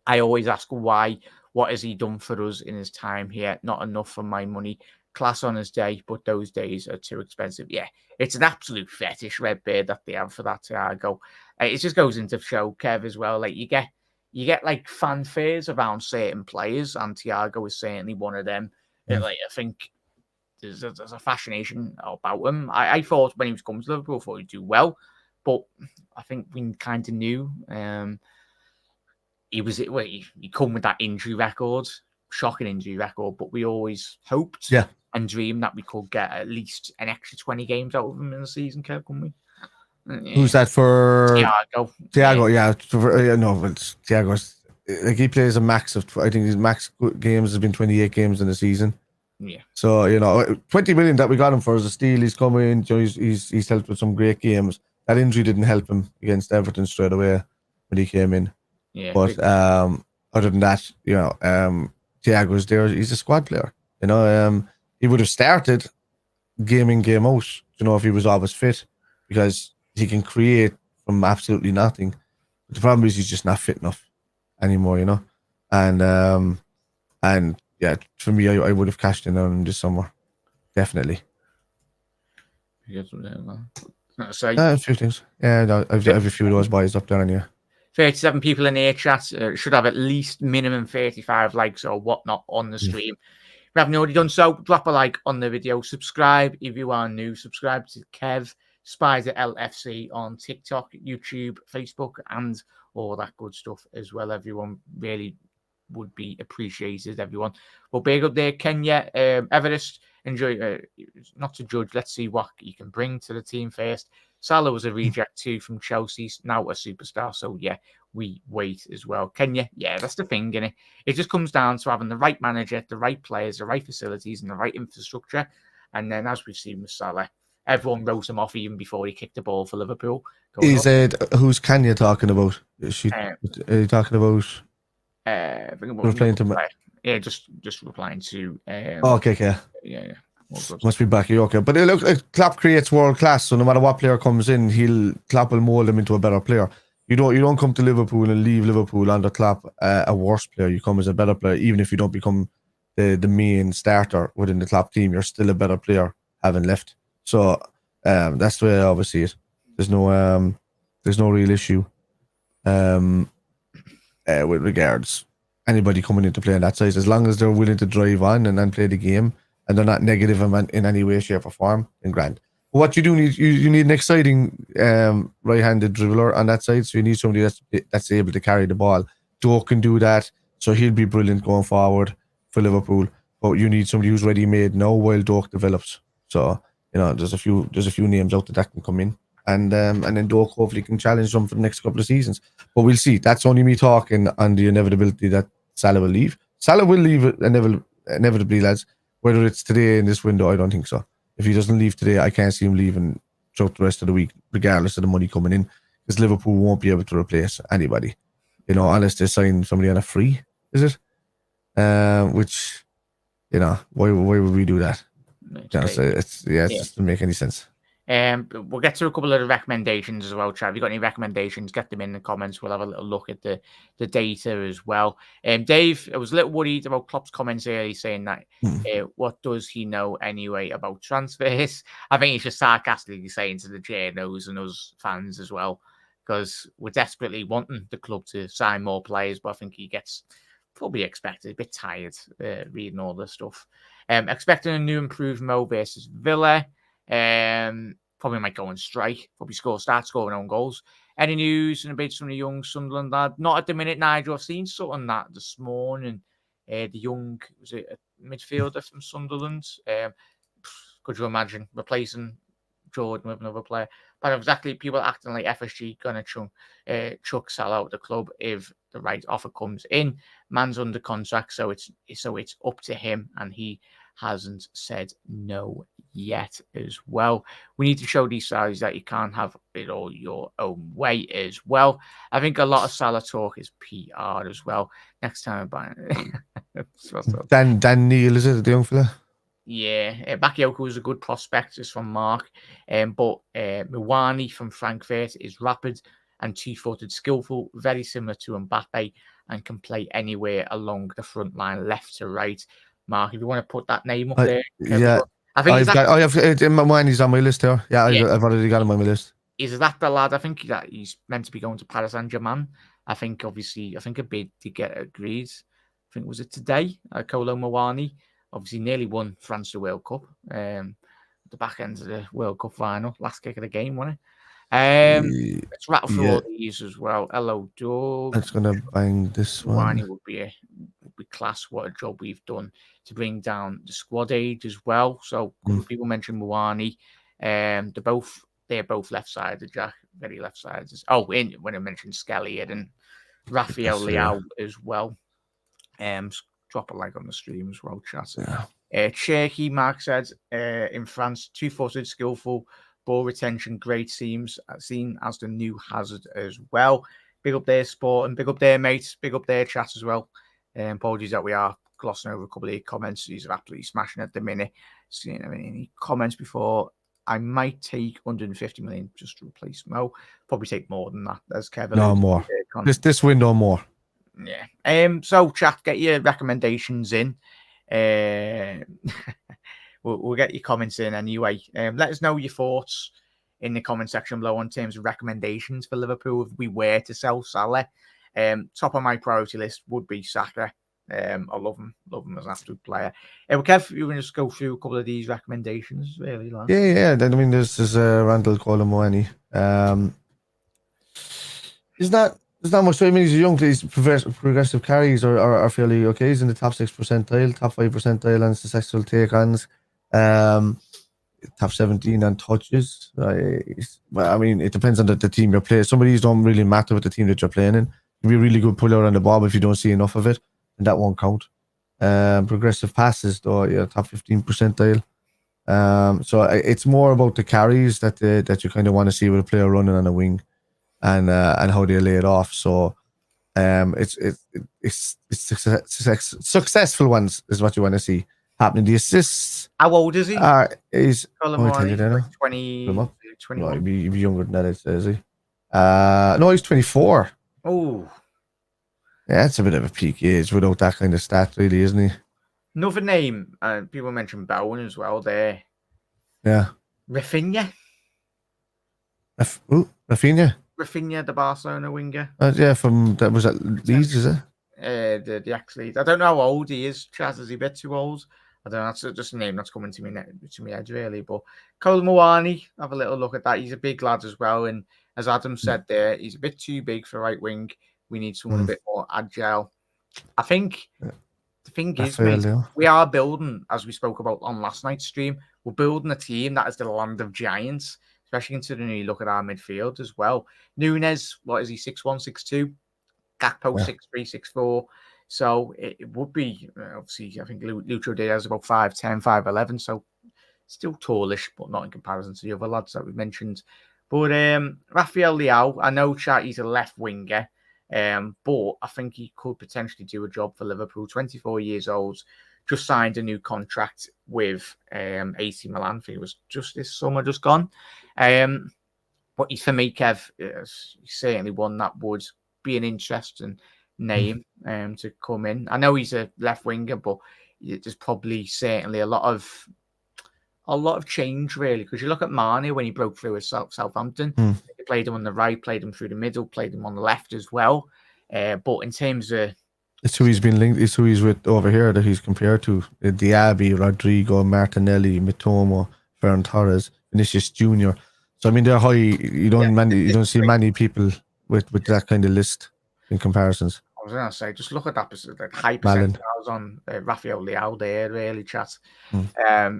I always ask why. What has he done for us in his time here? Not enough for my money. class on his day, but those days are too expensive. Yeah, it's an absolute fetish red beard that they have for that Thiago. It just goes into show, Kev, as well. Like you get like fanfares around certain players, and Thiago is certainly one of them. Like I think there's a fascination about him. I thought when he was coming to Liverpool, I thought he'd do well, but I think we kind of knew he come with that injury record, shocking injury record, but we always hoped and dreamed that we could get at least an extra 20 games out of him in the season, Kev, couldn't we? Who's that for? Thiago, yeah. No, it's Thiago's. Like he plays a max of. I think his max games has been 28 games in the season. Yeah. So 20 million that we got him for is a steal. He's come in. He's helped with some great games. That injury didn't help him against Everton straight away when he came in. Yeah. But other than that, Thiago's there. He's a squad player. He would have started game in, game out. If he was always fit, because he can create from absolutely nothing. But the problem is he's just not fit enough anymore. And yeah, for me, I would have cashed in on him this summer, definitely. A few things. Yeah, no, I've a few of those boys up there, yeah. 37 people in the chat should have at least minimum 35 likes or whatnot on the stream. If you haven't already done so, drop a like on the video. Subscribe if you are new. Subscribe to Kev Spider LFC on TikTok, YouTube, Facebook, and all that good stuff as well. Everyone really would be appreciated, everyone. Well, big up there, Kenya. Everest, enjoy. Not to judge. Let's see what you can bring to the team first. Salah was a reject too from Chelsea, now a superstar. So, yeah, we wait as well. Kenya, yeah, that's the thing, innit? It just comes down to having the right manager, the right players, the right facilities, and the right infrastructure. And then, as we've seen with Salah, everyone wrote him off even before he kicked the ball for Liverpool. Who's Kenya talking about? Are you talking about? Replying to just replying to. Okay. Yeah. Must be back. Okay, but look, Klopp creates world class. So no matter what player comes in, Klopp will mold him into a better player. You don't come to Liverpool and leave Liverpool under Klopp a worse player. You come as a better player, even if you don't become the main starter within the Klopp team. You're still a better player having left. So that's the way I always see it. There's no real issue with regards anybody coming into play on that size, as long as they're willing to drive on and play the game and they're not negative in any way, shape or form, then grand. What you do need, you need an exciting right-handed dribbler on that side, so you need somebody that's able to carry the ball. Doak can do that, so he'll be brilliant going forward for Liverpool, but you need somebody who's ready-made now while Doak develops. So there's a few names out there that can come in, and then Doak hopefully can challenge them for the next couple of seasons. But we'll see. That's only me talking on the inevitability that Salah will leave. Salah will leave inevitably, lads. Whether it's today in this window, I don't think so. If he doesn't leave today, I can't see him leaving throughout the rest of the week, regardless of the money coming in, because Liverpool won't be able to replace anybody, unless they sign somebody on a free. Is it? Which, why would we do that? It just doesn't make any sense. We'll get to a couple of recommendations as well, Trav. If you've got any recommendations, get them in the comments. We'll have a little look at the data as well. Dave, I was a little worried about Klopp's comments earlier saying that what does he know anyway about transfers? I think he's just sarcastically saying to the journos and us fans as well, because we're desperately wanting the club to sign more players, but I think he gets probably expected a bit tired reading all this stuff. Expecting a new improved Mo versus Villa. Probably might go on strike. Probably start scoring own goals. Any news and updates from the young Sunderland lad? Not at the minute, Nigel. I've seen something that this morning. The young, was it a midfielder from Sunderland? Could you imagine replacing Jordan with another player? But exactly, people acting like FSG gonna chuck Salah out of the club if the right offer comes in. Man's under contract, so it's up to him, and he hasn't said no yet as well. We need to show these sides that you can't have it all your own way as well. I think a lot of Salah talk is PR as well. Next time Dan Neil, is it the young fella? Yeah, Bakayoko is a good prospect, is from Mark. But Mawani from Frankfurt is rapid and two-footed, skillful, very similar to Mbappe, and can play anywhere along the front line, left to right. Mark, if you want to put that name up I- there. yeah. I think I have mine. He's on my list here. Yeah, I've already got him on my list. is that the lad? I think that he's meant to be going to Paris Saint-Germain. I think a bid did get agreed. I think was it today? Kolo Muani obviously nearly won France the World Cup. The back end of the World Cup final, last kick of the game, wasn't it? Let's rattle through all these as well. Hello, Doug. I'm just gonna bang this one. Muani would be class. What a job we've done to bring down the squad age as well. So a couple of people mentioned Muani. They're both left-sided, Jack. Very left-sided. Oh, when I mentioned Skelly and Rafael Leao as well. Drop a like on the stream as well, chat. Cherky, Mark said, in France, 2-footed, skillful, ball retention, great seems seen as the new Hazard as well. Big up their sport and big up their mates, big up their chat as well. Apologies that we are glossing over a couple of the comments. These are absolutely smashing at the minute. Seeing any comments before? I might take 150 million just to replace Mo. Probably take more than that. There's Kevin. No more. This window more. Yeah. So chat, get your recommendations in. We'll get your comments in anyway. Let us know your thoughts in the comment section below in terms of recommendations for Liverpool if we were to sell Salah. Top of my priority list would be Saka. I love him as an absolute player. Kev, you want to just go through a couple of these recommendations, really? Like? Yeah. I mean, there's Randall Colomuani. There's not much. I mean, he's a young. He's progressive carries are fairly okay. He's in the top 6 percentile, top 5 percentile on successful take-ons. Top 17 on touches. I mean, it depends on the team you're playing. Some of these don't really matter with the team that you're playing in. You'll be a really good puller on the ball, but if you don't see enough of it, and that won't count. Progressive passes, though, top 15 percentile. So it's more about the carries that you kind of want to see with a player running on a wing, and how they lay it off. So, it's successful ones is what you want to see happening. The assists. How old is he? He's 20. No, he'd be younger than that, is he? No, he's 24. Oh. Yeah, that's a bit of a peak age without that kind of stat, really, isn't he? Another name, people mentioned Bowen as well there. Yeah. Rafinha. Rafinha? Rafinha, the Barcelona winger. Yeah, that was at Leeds, is it? The ex-Leeds. I don't know how old he is. Chaz, is he a bit too old? I don't know. That's just a name that's coming to me head, really. But Kolo Muani, have a little look at that. He's a big lad as well. And as Adam said there, he's a bit too big for right wing. We need someone a bit more agile. I think the thing is, mate, we are building, as we spoke about on last night's stream, we're building a team that is the land of giants, especially considering you look at our midfield as well. Nunes, what is he, 6'1", 6'2"? Gakpo, 6'3", 6'4". So it would be, obviously, I think Lucho Diaz is about 5'10", 5'11", so still tallish, but not in comparison to the other lads that we mentioned. But Rafael Leao, I know he's a left winger, but I think he could potentially do a job for Liverpool. 24 years old, just signed a new contract with AC Milan. I think it was just this summer, just gone. But for me, Kev, he's certainly one that would be an interesting name to come in. I know he's a left winger, but there's probably certainly a lot of change, really, because you look at Mane when he broke through at Southampton. He played him on the right, played him through the middle, played him on the left as well. But in terms of... It's who he's been linked, it's who he's with over here that he's compared to. Diaby, Rodrigo, Martinelli, Mitoma, Ferran Torres, Vinicius Jr. So, I mean, they're high. You don't see many people with that kind of list in comparisons. I was going to say, just look at that high percentage on Rafael Leao there, really, chat.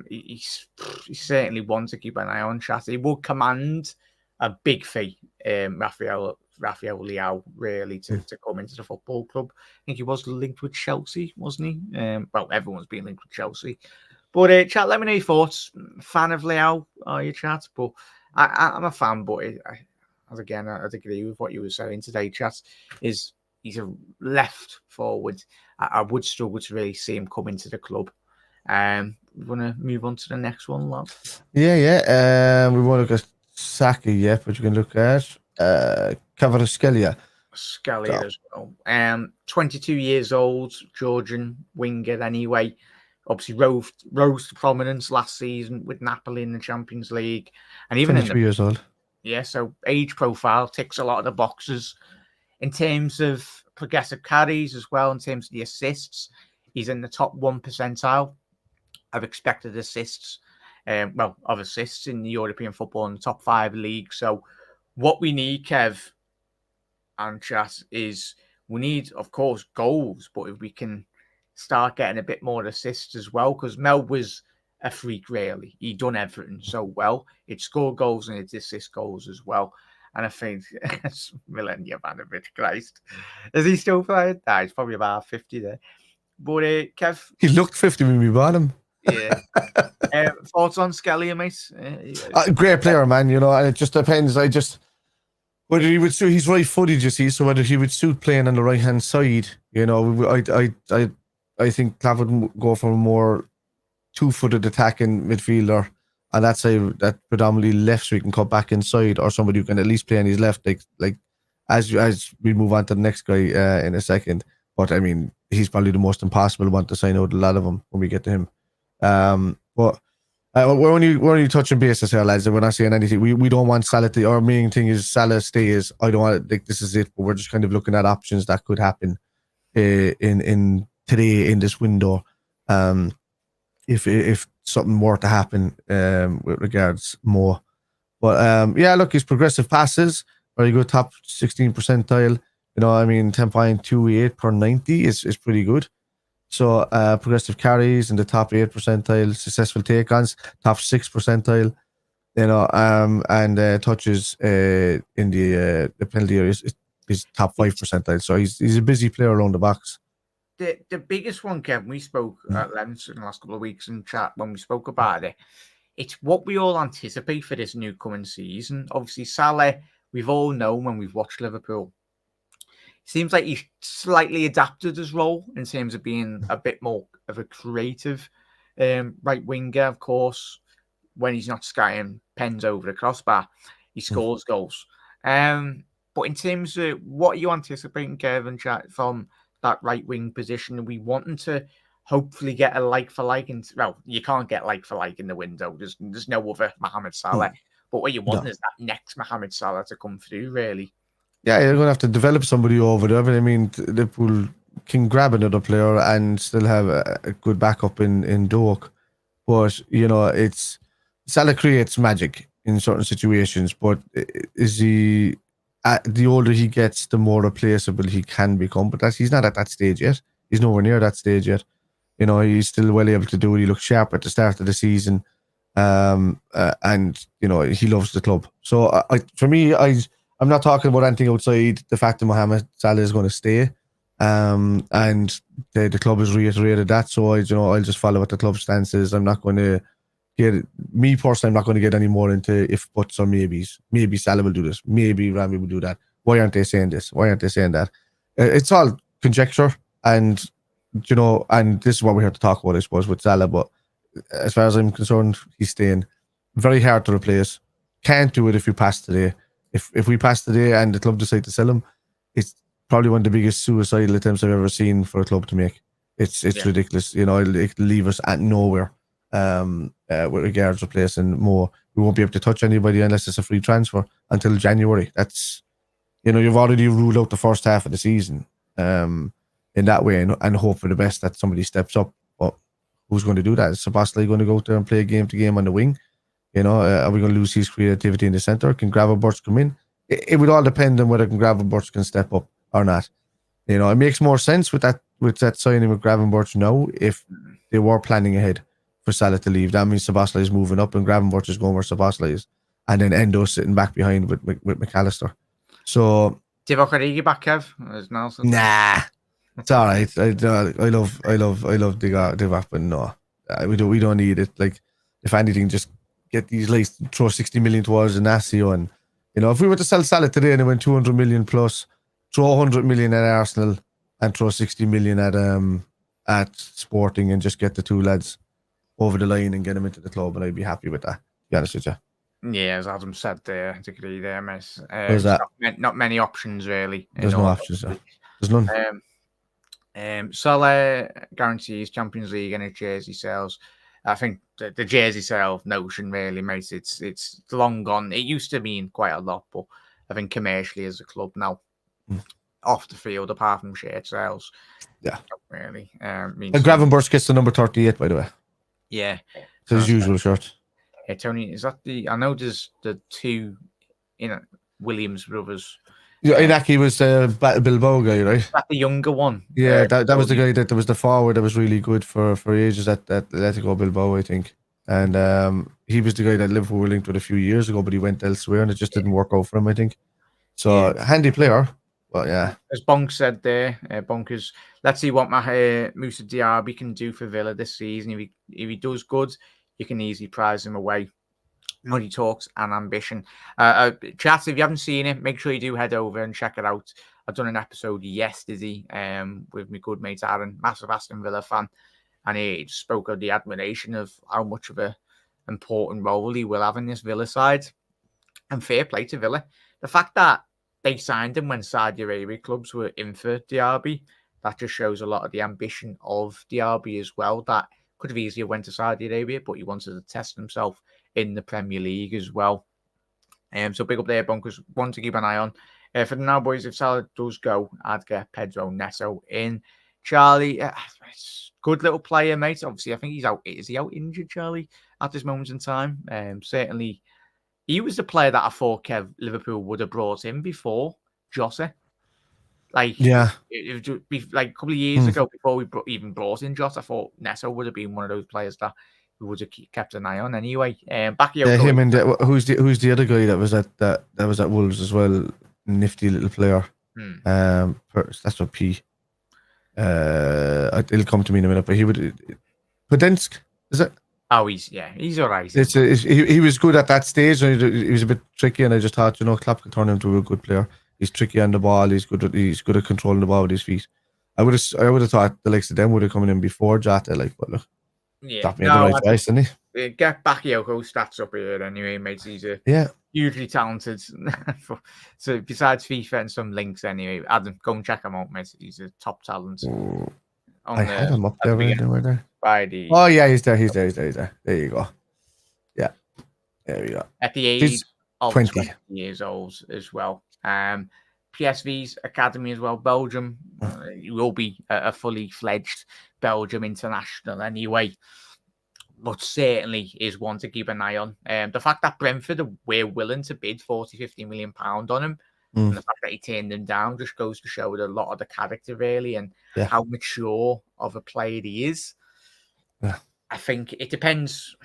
He's certainly one to keep an eye on, chat. He will command a big fee, Rafael Leao, really, to come into the football club. I think he was linked with Chelsea, wasn't he? Well, everyone's been linked with Chelsea. But, chat, let me know your thoughts. Fan of Leao, are you, chat? But I'm a fan, but I'd agree with what you were saying today, chat, is he's a left forward. I would struggle to really see him come into the club. We want to move on to the next one, lad? Yeah. We won't look at Saka yet, but you can look at Kvaratskhelia. As well. 22 years old, Georgian winger anyway. obviously rose to prominence last season with Napoli in the Champions League, and even in 23 years old. Yeah, so age profile ticks a lot of the boxes. In terms of progressive carries as well, in terms of the assists, he's in the top 1 percentile of expected assists. Of assists in the European football in the top 5 leagues. So what we need, Kev and Chat, is we need, of course, goals, but if we can start getting a bit more assists as well, because Mel was a freak, really. He done everything so well. He'd score goals and he'd assist goals as well. And I think Milan Jovanovic, Christ. Is he still playing? Nah, he's probably about 50 there. But Kev. He looked 50 when we bought him. Yeah. Thoughts on Skelly, mate? Great player, man. You know, and it just depends. Whether he would suit, he's right-footed, you see. So whether he would suit playing on the right-hand side, you know, I think Clav would go for a more two-footed attacking midfielder, and that's that predominantly left, so he can cut back inside, or somebody who can at least play on his left, like as we move on to the next guy in a second. But I mean, he's probably the most impossible one to sign out. A lot of them when we get to him. But we're only touching bases here, lads. We're not saying anything. We don't want Salah to. Our main thing is Salah stays. I don't want like this is it. But we're just kind of looking at options that could happen in today in this window. If something more to happen with regards more. But yeah, look, his progressive passes, very good, top 16 percentile. You know, I mean, 10.28 per 90 is pretty good. So progressive carries in the top 8 percentile, successful take-ons, top 6 percentile. You know, and touches in the penalty area is top 5 percentile. So he's a busy player around the box. The biggest one, Kevin, we spoke at length in the last couple of weeks in chat when we spoke about it. It's what we all anticipate for this new coming season. Obviously, Salah, we've all known when we've watched Liverpool. Seems like he's slightly adapted his role in terms of being a bit more of a creative right winger. Of course, when he's not skying pens over the crossbar, he scores goals. But in terms of what are you anticipating, Kevin, chat, from that right wing position? Are we wanting to hopefully get a like for like? Well, you can't get like for like in the window. There's no other Mohamed Salah. But what you want is that next Mohamed Salah to come through, really. Yeah, you're going to have to develop somebody over there. But I mean, Liverpool can grab another player and still have a good backup in Doak. But, you know, Salah creates magic in certain situations. But is he, the older he gets, the more replaceable he can become. But he's not at that stage yet. He's nowhere near that stage yet. You know, he's still well able to do it. He looked sharp at the start of the season. And, you know, he loves the club. So, for me, I'm not talking about anything outside the fact that Mohamed Salah is going to stay, and the club has reiterated that. So I'll just follow what the club stance is. I'm not going to get me personally. I'm not going to get any more into if buts or maybes. Maybe Salah will do this. Maybe Rami will do that. Why aren't they saying this? Why aren't they saying that? It's all conjecture, and and this is what we're here to talk about, I suppose, with Salah. But as far as I'm concerned, he's staying. Very hard to replace. Can't do it if you pass today. If we pass today and the club decide to sell him, it's probably one of the biggest suicidal attempts I've ever seen for a club to make. It's ridiculous. You know, it'll leave us at nowhere with regards to replacing Mo. We won't be able to touch anybody unless it's a free transfer until January. That's, you've already ruled out the first half of the season in that way and hope for the best that somebody steps up. But who's going to do that? Is Szoboszlai going to go out there and play game to game on the wing? Are we going to lose his creativity in the centre? Can Gravenberch come in? It would all depend on whether Gravenberch can step up or not. It makes more sense with that signing with Gravenberch now if they were planning ahead for Salah to leave. That means Szoboszlai is moving up and Gravenberch is going where Szoboszlai is. And then Endo sitting back behind with McAllister. So... Divock Origi back, Kev? Nah. It's all right. I love Divock, but no. We don't need it. Like, if anything, just get these lights, throw 60 million towards Inacio, and if we were to sell Salah today and it went 200 million plus, throw 100 million at Arsenal and throw 60 million at Sporting and just get the two lads over the line and get them into the club, and I'd be happy with that, to be honest with you. Yeah, as Adam said there, I agree there, mate. Not many options really. There's no options. There's none. Salah guarantees Champions League jersey sales. I think the jersey sale notion really, mate, it's long gone. It used to mean quite a lot, but I think commercially as a club now, off the field, apart from shirt sales, really. And Gravenberch gets the number 38, by the way. Yeah. So his usual shirt. Hey, Tony, is that I know there's the two, Williams brothers. Yeah, Inaki was the Bilbao guy, right? That the younger one. Yeah, that was the guy that was the forward that was really good for ages at Atletico Bilbao, I think. And he was the guy that Liverpool were linked with a few years ago, but he went elsewhere and it just didn't work out for him, I think. So handy player. Well, yeah. As Bonk said there, Bonkers, let's see what Moussa Diaby can do for Villa this season. If he does good, you can easily prize him away. Money talks and ambition. Chat, if you haven't seen it, make sure you do head over and check it out. I've done an episode yesterday with my good mate Aaron, massive Aston Villa fan, and he spoke of the admiration of how much of a important role he will have in this Villa side. And fair play to Villa. The fact that they signed him when Saudi Arabia clubs were in for Diaby, that just shows a lot of the ambition of Diaby as well. That could have easily went to Saudi Arabia, but he wanted to test himself in the Premier League as well. So big up there, Bunkers. One to keep an eye on. For the now, boys, if Salah does go, I'd get Pedro Neto in. Charlie, good little player, mate. Obviously, I think he's out. Is he out injured, Charlie, at this moment in time? Certainly, he was the player that I thought Liverpool would have brought in before Jota. Like, it would be like a couple of years ago before we even brought in Jota. I thought Neto would have been one of those players that we would have kept an eye on anyway. Bakayoko, him and who's the other guy that was at Wolves as well? Nifty little player. That's what P. It'll come to me in a minute, but he would. Podensk, is it? Oh, he's all right. He was good at that stage. He was a bit tricky, and I just thought, Klopp could turn him into a good player. He's tricky on the ball. He's good at controlling the ball with his feet. I would have thought the likes of them would have come in before Jota. But look, that made the right choice, didn't he? Get Bakayoko stats up here anyway, mate. He's hugely talented. So besides FIFA and some links anyway, Adam, go and check him out, mate. He's a top talent. I had him up there. Friday. Oh yeah, he's there. There you go. Yeah, there we go. At the age of 20 years old as well. PSV's academy as well. Belgium. He will be a fully fledged Belgium international anyway. But certainly is one to keep an eye on. The fact that Brentford were willing to bid 40-50 million pound on him, and the fact that he turned them down just goes to show a lot of the character really and how mature of a player he is. Yeah. I think it depends.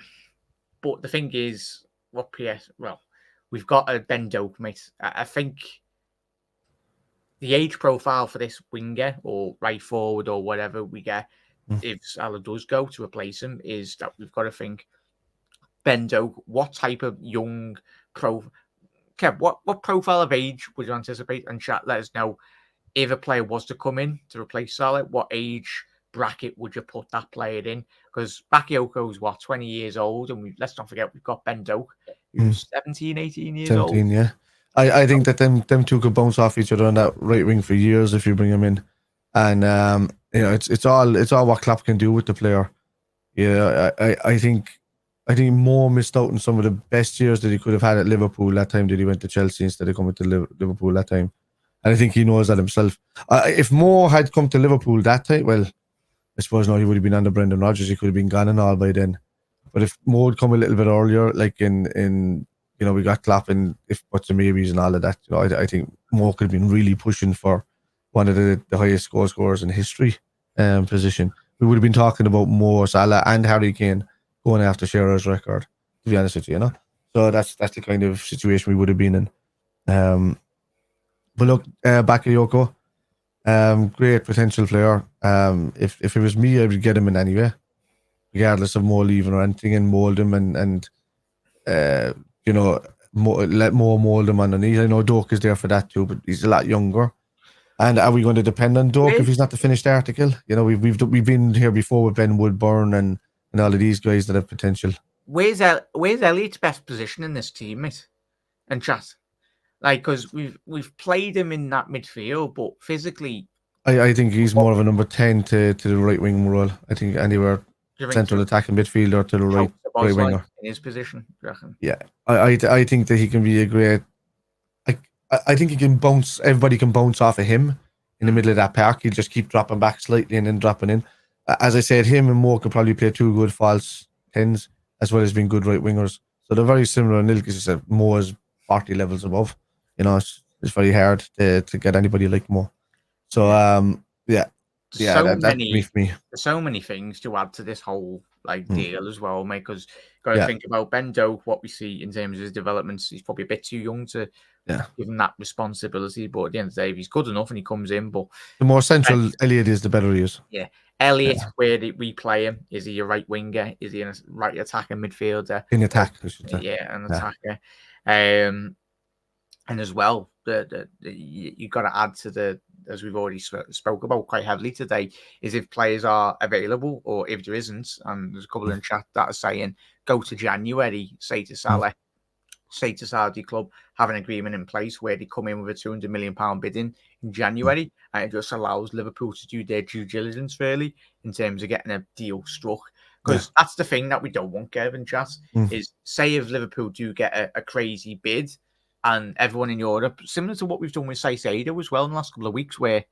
But the thing is, we've got a Ben Doak, mate. I think the age profile for this winger or right forward or whatever we get, if Salah does go to replace him, is that we've got to think Ben Doak, what type of young Kev, what profile of age would you anticipate? And chat, let us know if a player was to come in to replace Salah, what age bracket would you put that player in? Because Bakayoko's 20 years old, and let's not forget we've got Ben Doak, who's 17, 18 years old. 17, yeah. I think that them two could bounce off each other on that right wing for years if you bring them in. And it's all what Klopp can do with the player. Yeah, I think Mo missed out on some of the best years that he could have had at Liverpool that time that he went to Chelsea instead of coming to Liverpool that time. And I think he knows that himself. If Mo had come to Liverpool that time, well, I suppose he would have been under Brendan Rodgers. He could have been gone and all by then. But if Mo had come a little bit earlier, like in we got Klopp and what's the maybes and all of that, I think Mo could have been really pushing for one of the highest goal scorers in history position. We would have been talking about Mo Salah and Harry Kane going after Shearer's record, to be honest with you, So that's the kind of situation we would have been in. But look, Bakayoko, great potential player. If it was me, I would get him in anyway, regardless of Mo leaving or anything, and mould him and let Mo mould him underneath. I know Doak is there for that too, but he's a lot younger. And are we going to depend on Doak if he's not the finished article? We've been here before with Ben Woodburn and all of these guys that have potential. Where's Elliott's best position in this team, mate? And chat, because we've played him in that midfield, but physically, I think he's more of a number 10 to the right wing role. I think anywhere Do you think central attacking midfielder to the right winger. in his position? Do you reckon? Yeah, I think that he can be a great. I think he can bounce. Everybody can bounce off of him in the middle of that park. He'll just keep dropping back slightly and then dropping in. As I said, him and Moore could probably play 2 good false 10s as well as being good right wingers. So they're very similar. And Ilkes is Moore's 40 levels above. You know, it's very hard to get anybody like Moore. So yeah, that's me for me. There's so many things to add to this whole deal as well, mate. Because got to think about Bendo, what we see in terms of his developments. He's probably a bit too young to give him that responsibility. But at the end of the day, if he's good enough and he comes in, but the more central Elliot is, the better he is. Yeah, Elliot, where did we play him? Is he a right winger? Is he a right attacking midfielder? In attack, I should say. Yeah, an attacker. And as well, you got to add to the, as we've already spoke about quite heavily today, is if players are available or if there isn't. And there's a couple in chat that are saying, go to January, say to Salah, say to Saudi club, have an agreement in place where they come in with a £200 million bidding in January, and it just allows Liverpool to do their due diligence fairly in terms of getting a deal struck. Because that's the thing that we don't want, Kevin, chat, is say if Liverpool do get a crazy bid, and everyone in Europe, similar to what we've done with Saicedo as well in the last couple of weeks, where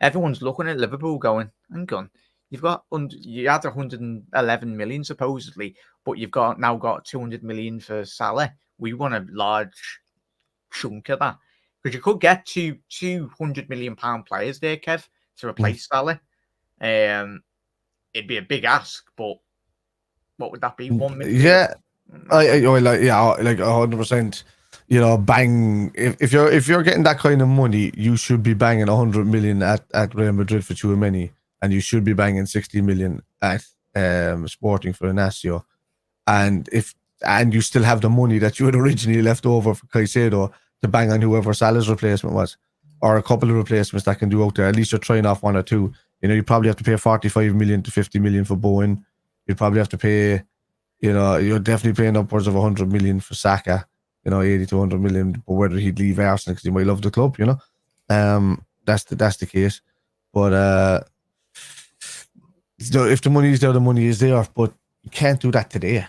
everyone's looking at Liverpool going, hang on, you had 111 million supposedly, but you've now got 200 million for Salah. We want a large chunk of that. Because you could get £200 million players there, Kev, to replace Salah. It'd be a big ask, but what would that be? 1 million? Yeah, like 100%. You know, bang. If you're getting that kind of money, you should be banging 100 million at Real Madrid for Tchouaméni, and you should be banging 60 million at Sporting for Inacio, and you still have the money that you had originally left over for Caicedo to bang on whoever Salah's replacement was, or a couple of replacements that can do out there. At least you're trying off 1 or 2. You know, you probably have to pay 45 million to 50 million for Bowen. You'd probably have to pay, you know, you're definitely paying upwards of 100 million for Saka. You know, 80 to 100 million, but whether he'd leave Arsenal because he might love the club, you know, that's the case. But if the money is there, the money is there. But you can't do that today.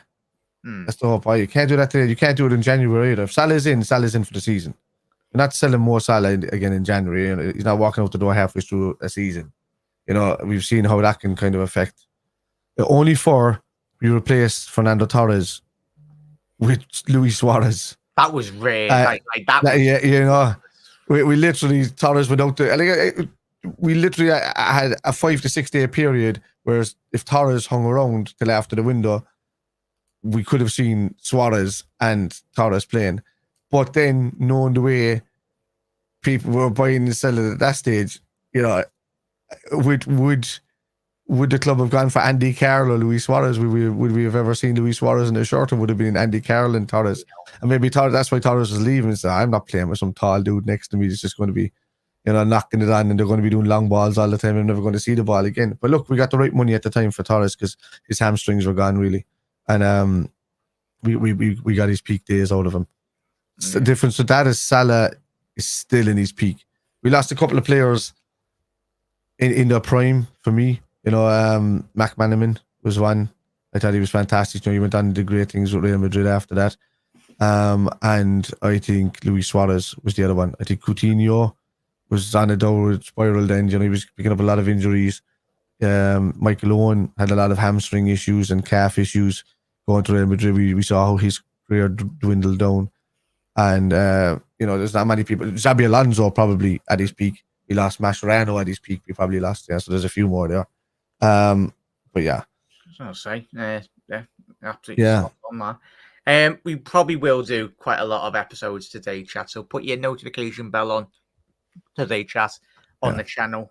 That's the whole point. You can't do that today. You can't do it in January either. If Salah's in for the season. You're not selling more Salah again in January. You know, he's not walking out the door halfway through a season. You know, we've seen how that can kind of affect. Only for you replace Fernando Torres with Luis Suarez. That was rare. Yeah, you know, we literally Torres without the. We literally had a 5 to 6 day period, whereas if Torres hung around till after the window, we could have seen Suarez and Torres playing. But then, knowing the way people were buying and selling at that stage, you know, would the club have gone for Andy Carroll or Luis Suarez? Would we have ever seen Luis Suarez in a shirt, or would it have been Andy Carroll and Torres? And maybe Torres, that's why Torres was leaving. So I'm not playing with some tall dude next to me. It's just going to be, you know, knocking it on, and they're going to be doing long balls all the time. I'm never going to see the ball again. But look, we got the right money at the time for Torres because his hamstrings were gone really, and we got his peak days out of him. The difference with that is Salah is still in his peak. We lost a couple of players in their prime for me. You know, McManaman was one. I thought he was fantastic. You know, he went on to do great things with Real Madrid after that. And I think Luis Suarez was the other one. I think Coutinho was on a downward spiral then. You know, he was picking up a lot of injuries. Michael Owen had a lot of hamstring issues and calf issues going to Real Madrid. We saw how his career dwindled down. And, you know, there's not many people. Xabi Alonso probably at his peak. We lost Mascherano at his peak. We probably lost, yeah. So there's a few more there. But yeah. I'll say, absolutely spot on that. We probably will do quite a lot of episodes today, chat. So put your notification bell on today, chat, on the channel.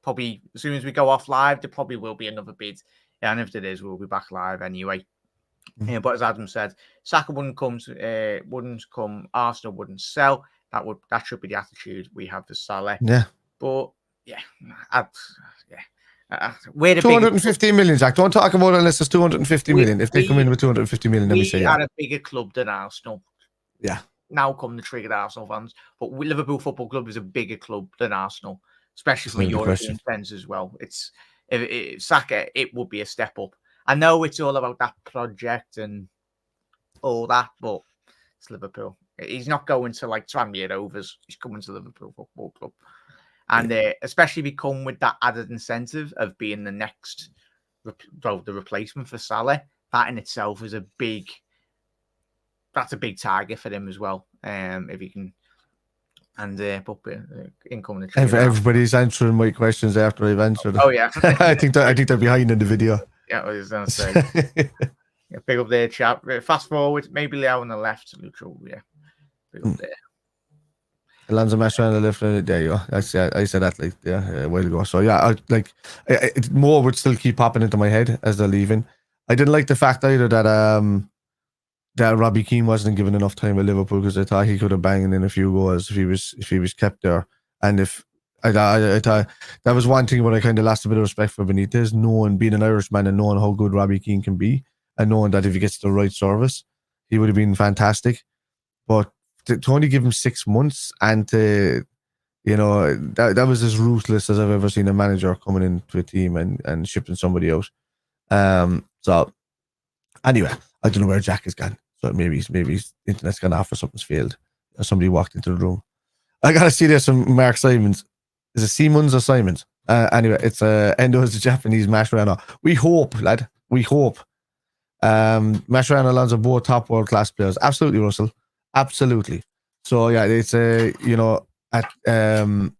Probably as soon as we go off live, there probably will be another bid. And if there is, we'll be back live anyway. But as Adam said, Saka wouldn't come, Arsenal wouldn't sell. That should be the attitude we have for Salah. Yeah. But we're the 250 million, Jack. Don't talk about it unless it's 250 million. If they come in with 250 million, then we say are a bigger club than Arsenal. Yeah. Now come the triggered Arsenal fans. But Liverpool Football Club is a bigger club than Arsenal. especially from a European sense as well. It's Saka, it would be a step up. I know it's all about that project and all that, but it's Liverpool. He's not going to like Tranmere Rovers. He's coming to Liverpool Football Club, and especially become with that added incentive of being the next, the replacement for Salah. That in itself is that's a big target for him as well. If he can, and incoming. Everybody's answering my questions after I've answered them. Oh yeah, I think they're behind in the video. Yeah, I was gonna say. Yeah, big up there, chap. Fast forward, maybe Leo on the left. Neutral, yeah. Big up there. Alonso Mascher on the left. There you go. I said that like a while ago. So yeah, more would still keep popping into my head as they're leaving. I didn't like the fact either that that Robbie Keane wasn't given enough time at Liverpool, because I thought he could have banged in a few goals if he was kept there. And if I thought that was one thing where I kind of lost a bit of respect for Benitez, knowing, being an Irishman and knowing how good Robbie Keane can be, and knowing that if he gets the right service, he would have been fantastic. But to only give him 6 months, and to, that was as ruthless as I've ever seen a manager coming into a team and shipping somebody out. So anyway, I don't know where Jack has gone. So maybe his internet's gone off or something's failed, or somebody walked into the room. I gotta see this from Mark Simons. Is it Simons or Simons? Anyway, it's Endo is a Japanese Mascherano. We hope, lad. We hope. Mascherano and Alonso both top world class players. Absolutely, Russell. Absolutely. So yeah, it's at the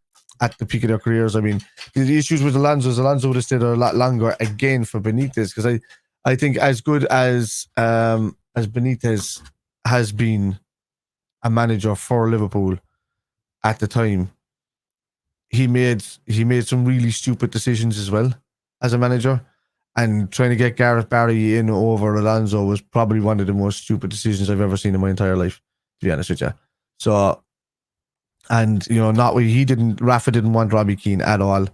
peak of their careers. I mean, the issues with Alonso would have stayed there a lot longer again for Benitez, because I think as good as Benitez has been a manager for Liverpool at the time, he made some really stupid decisions as well as a manager. And trying to get Gareth Barry in over Alonso was probably one of the most stupid decisions I've ever seen in my entire life, to be honest with you. So, and Rafa didn't want Robbie Keane at all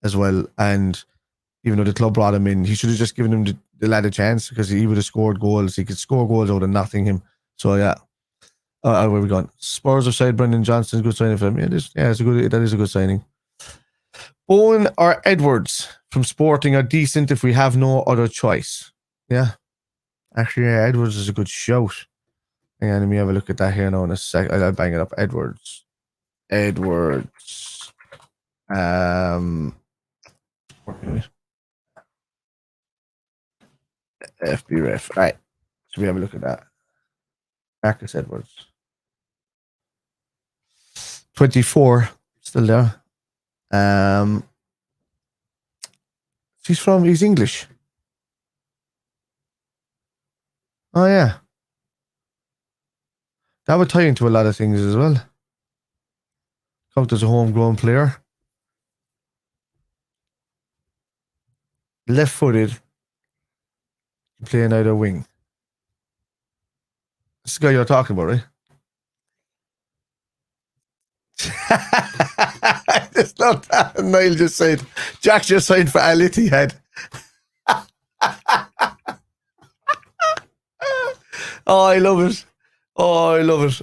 as well. And even though the club brought him in, he should have just given him the lad a chance, because he would have scored goals. He could score goals out of Nottingham. So yeah. Where are we going? Spurs have signed Brendan Johnson. Good signing for him. That is a good signing. Bowen or Edwards from Sporting are decent if we have no other choice. Yeah. Actually, yeah, Edwards is a good shout. Hang on, let me have a look at that here now in a sec. I'll bang it up. Edwards. FB ref. All right. So we have a look at that. Marcus Edwards. 24. Still there. He's English. Oh yeah. That would tie into a lot of things as well. Count as a homegrown player. Left-footed. Playing either wing. This guy you're talking about, right? I just love that. Niall just said, Jack just signed for Al Ittihad. Oh, I love it.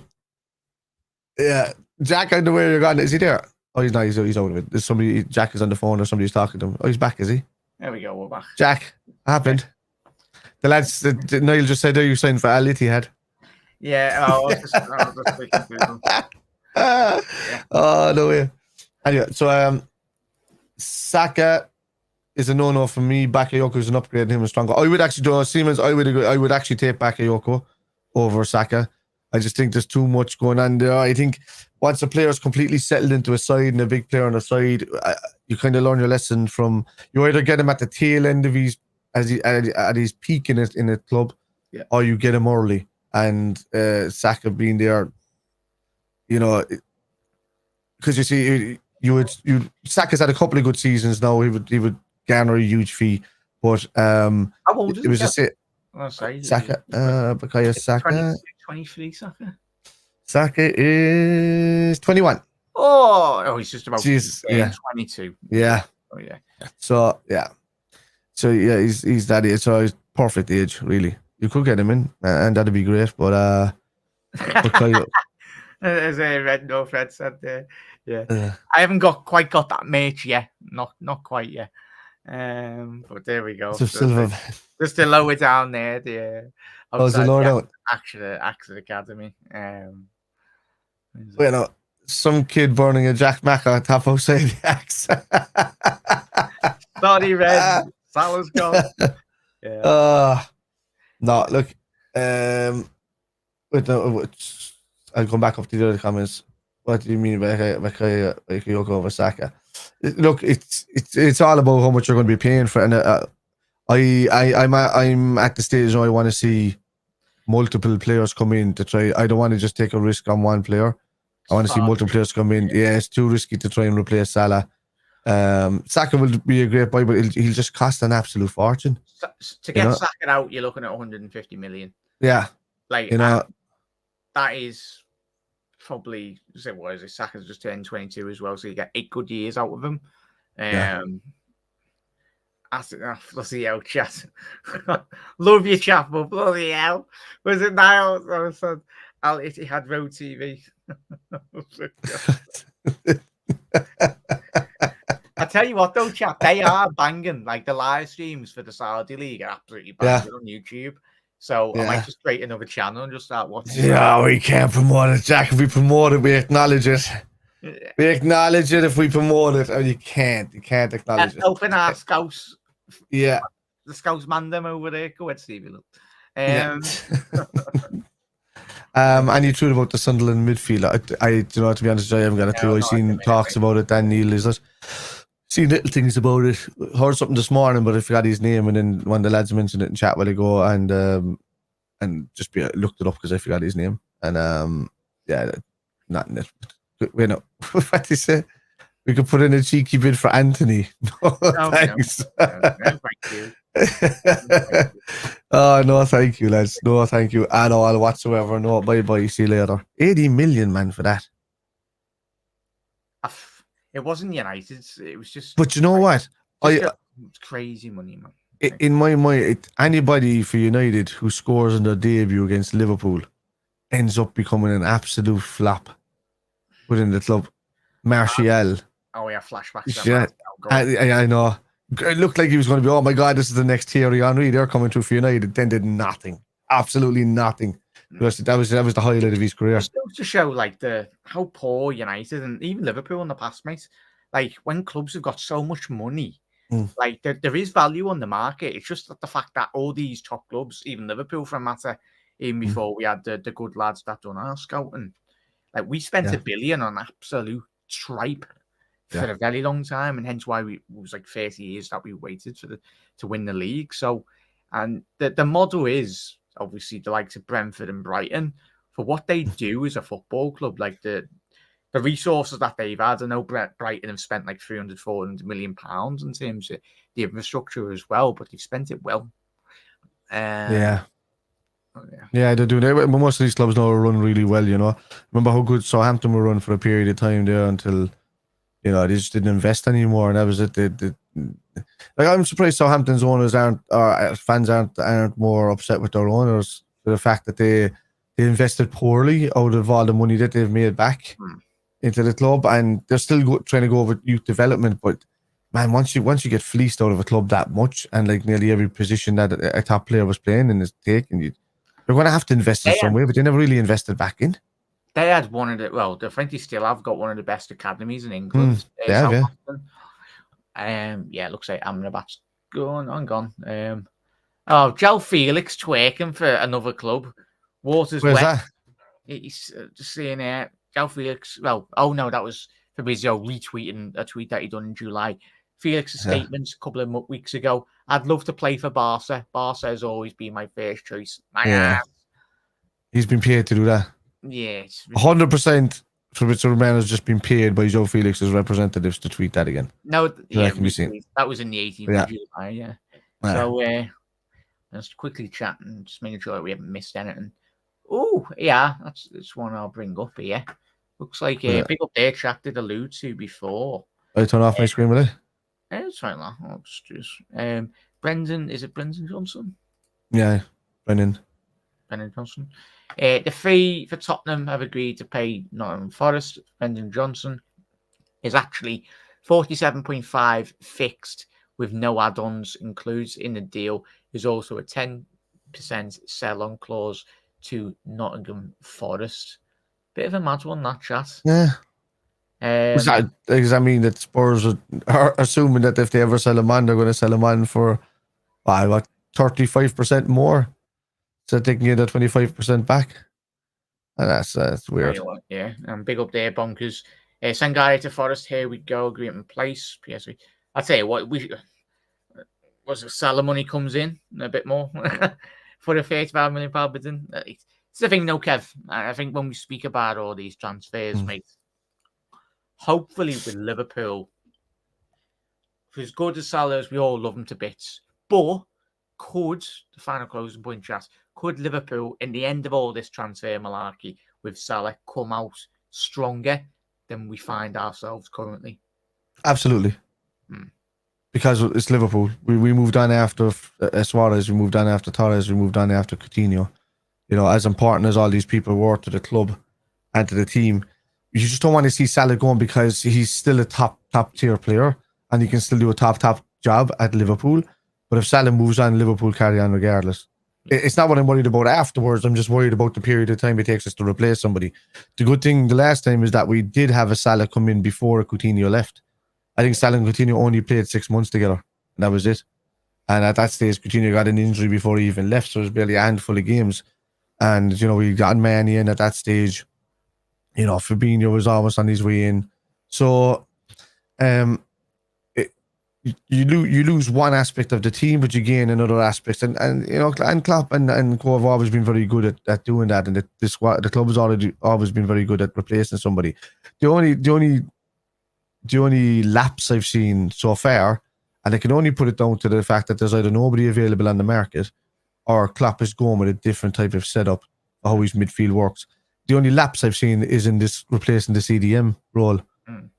Yeah. Jack, I know where you're going. Is he there? Oh, he's not. He's out of it. There's somebody. Jack is on the phone, or somebody's talking to him. Oh, he's back, is he? There we go. We're back. Jack, what happened? The lads, Niall just said, you signed for Al Ittihad. Yeah. Oh, Oh, no way. Anyway, so Saka is a no-no for me. Bakayoko is an upgrade. Him is stronger. I would actually do Siemens. I would actually take Bakayoko over Saka. I just think there's too much going on there. I think once a player is completely settled into a side and a big player on a side, you kind of learn your lesson from. You either get him at the tail end of at his peak in a club, or you get him early. And Saka being there, because you see, Saka's had a couple of good seasons now. He would garner a huge fee, but how old is it was he? just it. Oh, sorry. Saka, Bukayo Saka. 23 Saka. Saka is 21. Oh, he's just about 22. Yeah. Oh yeah. So yeah, he's that age. So he's perfect age, really. You could get him in, and that'd be great. But Bukayo. As Red said there, Yeah. I haven't quite got that merch yet. Not quite yet. But there we go. It's a silver. Just to lower down there, the Oh, it's a outside lower the down. Axford Academy. You know, some kid burning a Jack Mac on top outside the axe. Sorry, Red. Salah's gone. Yeah. No, look. I'll come back up to the other comments. What do you mean by Bakayoko over Saka? Look, it's all about how much you're going to be paying for it. And I'm at the stage now I want to see multiple players come in to try. I don't want to just take a risk on one player. I want to see multiple players come in. Yeah, it's too risky to try and replace Salah. Saka will be a great buy, but he'll just cost an absolute fortune. To get Saka out, you're looking at 150 million. Yeah, like that is probably what is it? Saka's just turned 22 as well, so you get 8 good years out of him. Bloody hell, chat. Love your chat, but bloody hell. Was it now? I said, Al Ittihad Road TV. I tell you what, though, chat, they are banging. Like the live streams for the Saudi League are absolutely banging on YouTube. So I might just create another channel and just start watching. Yeah, we can't promote it, Jack. If we promote it, we acknowledge it. We acknowledge it if we promote it. Oh, you can't acknowledge it. Open our scouts. Yeah. The scouts man them over there. Go ahead, Stevie. And you truth about the Sunderland midfield. I do not, to be honest, I haven't got a clue. I've seen talks about it. Dan Neil is it. Seen little things about it. Heard something this morning, but I forgot his name. And then one of the lads mentioned it in chat while ago, and just looked it up because I forgot his name. And not in it. Wait, no. What did he say? We could put in a cheeky bid for Anthony. No, thanks. No, thank you. Oh, no, thank you, lads. No, thank you at all whatsoever. No, bye. See you later. 80 million, man, for that. It wasn't United. It was just. But you know what? It's crazy money, man. In my mind, anybody for United who scores in their debut against Liverpool ends up becoming an absolute flop within the club. Martial. Oh, yeah, flashbacks. Yeah, I know. It looked like he was going to be, oh my God, this is the next Thierry Henry. They're coming through for United. Then did nothing. Absolutely nothing. Because that was the highlight of his career. It goes to show like how poor United and even Liverpool in the past, mate. Like when clubs have got so much money, like there is value on the market. It's just that the fact that all these top clubs, even Liverpool for a matter, even before we had the good lads that done our scouting, like we spent $1 billion on absolute tripe for a very long time, and hence why it was like 30 years that we waited to win the league. So, and the model is obviously the likes of Brentford and Brighton for what they do as a football club, like the resources that they've had. I know Brighton have spent like 300-400 million pounds in terms of the infrastructure as well, but they've spent it well. Yeah, they're doing it. Most of these clubs now run really well, you know. Remember how good Southampton were run for a period of time there until, you know, they just didn't invest anymore, and that was it. Like, I'm surprised Southampton's owners fans aren't more upset with their owners for the fact that they invested poorly out of all the money that they've made back into the club, and they're still trying to go over youth development. But man, once you get fleeced out of a club that much, and like nearly every position that a top player was playing in is taken, you're going to have to invest in some way. But they never really invested back in. They had one of I think they still have got one of the best academies in England. Yeah. It looks like Amrabat's gone. João Felix twerking for another club. Water's Where's wet. that? He's just saying João Felix. Well, that was Fabrizio retweeting a tweet that he done in July. Felix's statements a couple of weeks ago. I'd love to play for Barca. Barca has always been my first choice. He's been paid to do that. Yeah, 100%. Fabrizio Romano has just been paid by João Felix's representatives to tweet that again. No, that can be seen. That was in the 18th of July. So let's quickly chat and just making sure that we haven't missed anything. Oh, yeah, that's one I'll bring up here. Looks like big up there chat did allude to before. I turn off my screen with it. It's fine. I'll just Brendan. Is it Brendan Johnson? Yeah, Brendan Johnson. The fee for Tottenham have agreed to pay Nottingham Forest. Brendan Johnson is actually 47.5 fixed with no add-ons. Includes in the deal is also a 10% sell-on clause to Nottingham Forest. Bit of a mad one, that, chat. Yeah. Does that mean that Spurs are assuming that if they ever sell a man, they're going to sell a man for, what, 35% more? So they can get a 25% back? And that's weird. Yeah, and big up there, bonkers. Sangare to Forest, here we go. Agreement in place. PSV. I'd say what we was Salah money comes in a bit more for the £35 million bidding. It's the thing, no, Kev. I think when we speak about all these transfers, mate, hopefully with Liverpool, for as good as Salah is, we all love him to bits. But could the final closing point, chat? Could Liverpool, in the end of all this transfer malarkey with Salah, come out stronger than we find ourselves currently? Absolutely. Because it's Liverpool. We moved on after Suarez, we moved on after Torres, we moved on after Coutinho. You know, as important as all these people were to the club and to the team, you just don't want to see Salah going because he's still a top tier player and he can still do a top job at Liverpool. But if Salah moves on, Liverpool carry on regardless. It's not what I'm worried about afterwards. I'm just worried about the period of time it takes us to replace somebody. The good thing the last time is that we did have a Salah come in before Coutinho left. I think Salah and Coutinho only played 6 months together. And that was it. And at that stage, Coutinho got an injury before he even left. So it was barely a handful of games. And, you know, we got Manny in at that stage. You know, Fabinho was almost on his way in. So, you lose one aspect of the team, but you gain another aspect. And you know, and Klopp and Co have always been very good at doing that. And the club has always been very good at replacing somebody. The only lapse I've seen so far, and I can only put it down to the fact that there's either nobody available on the market or Klopp is going with a different type of setup for how his midfield works. The only lapse I've seen is in this replacing the CDM role,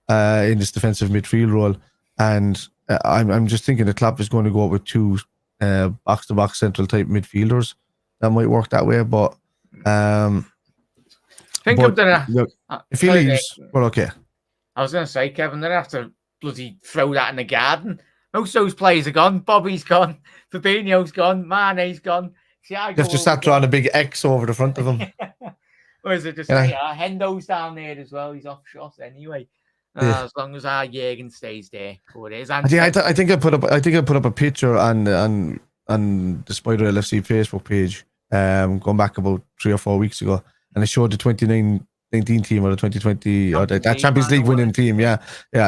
in this defensive midfield role. And I'm just thinking that Klopp is going to go with two box-to-box central type midfielders. That might work that way, but if he leaves, we're okay. I was going to say, Kevin, they're going to have to bloody throw that in the garden. Most of those players are gone. Bobby's gone. Fabinho's gone. Mane's gone. You have to start drawing a big X over the front of him. Or is it just Hendo's down there as well? He's off shot anyway. As long as our Jürgen stays there, it is. I think I put up a picture on the Spider LFC Facebook page, going back about 3 or 4 weeks ago, and I showed the 2019 team or the 2020 or that Champions League winning team. Yeah.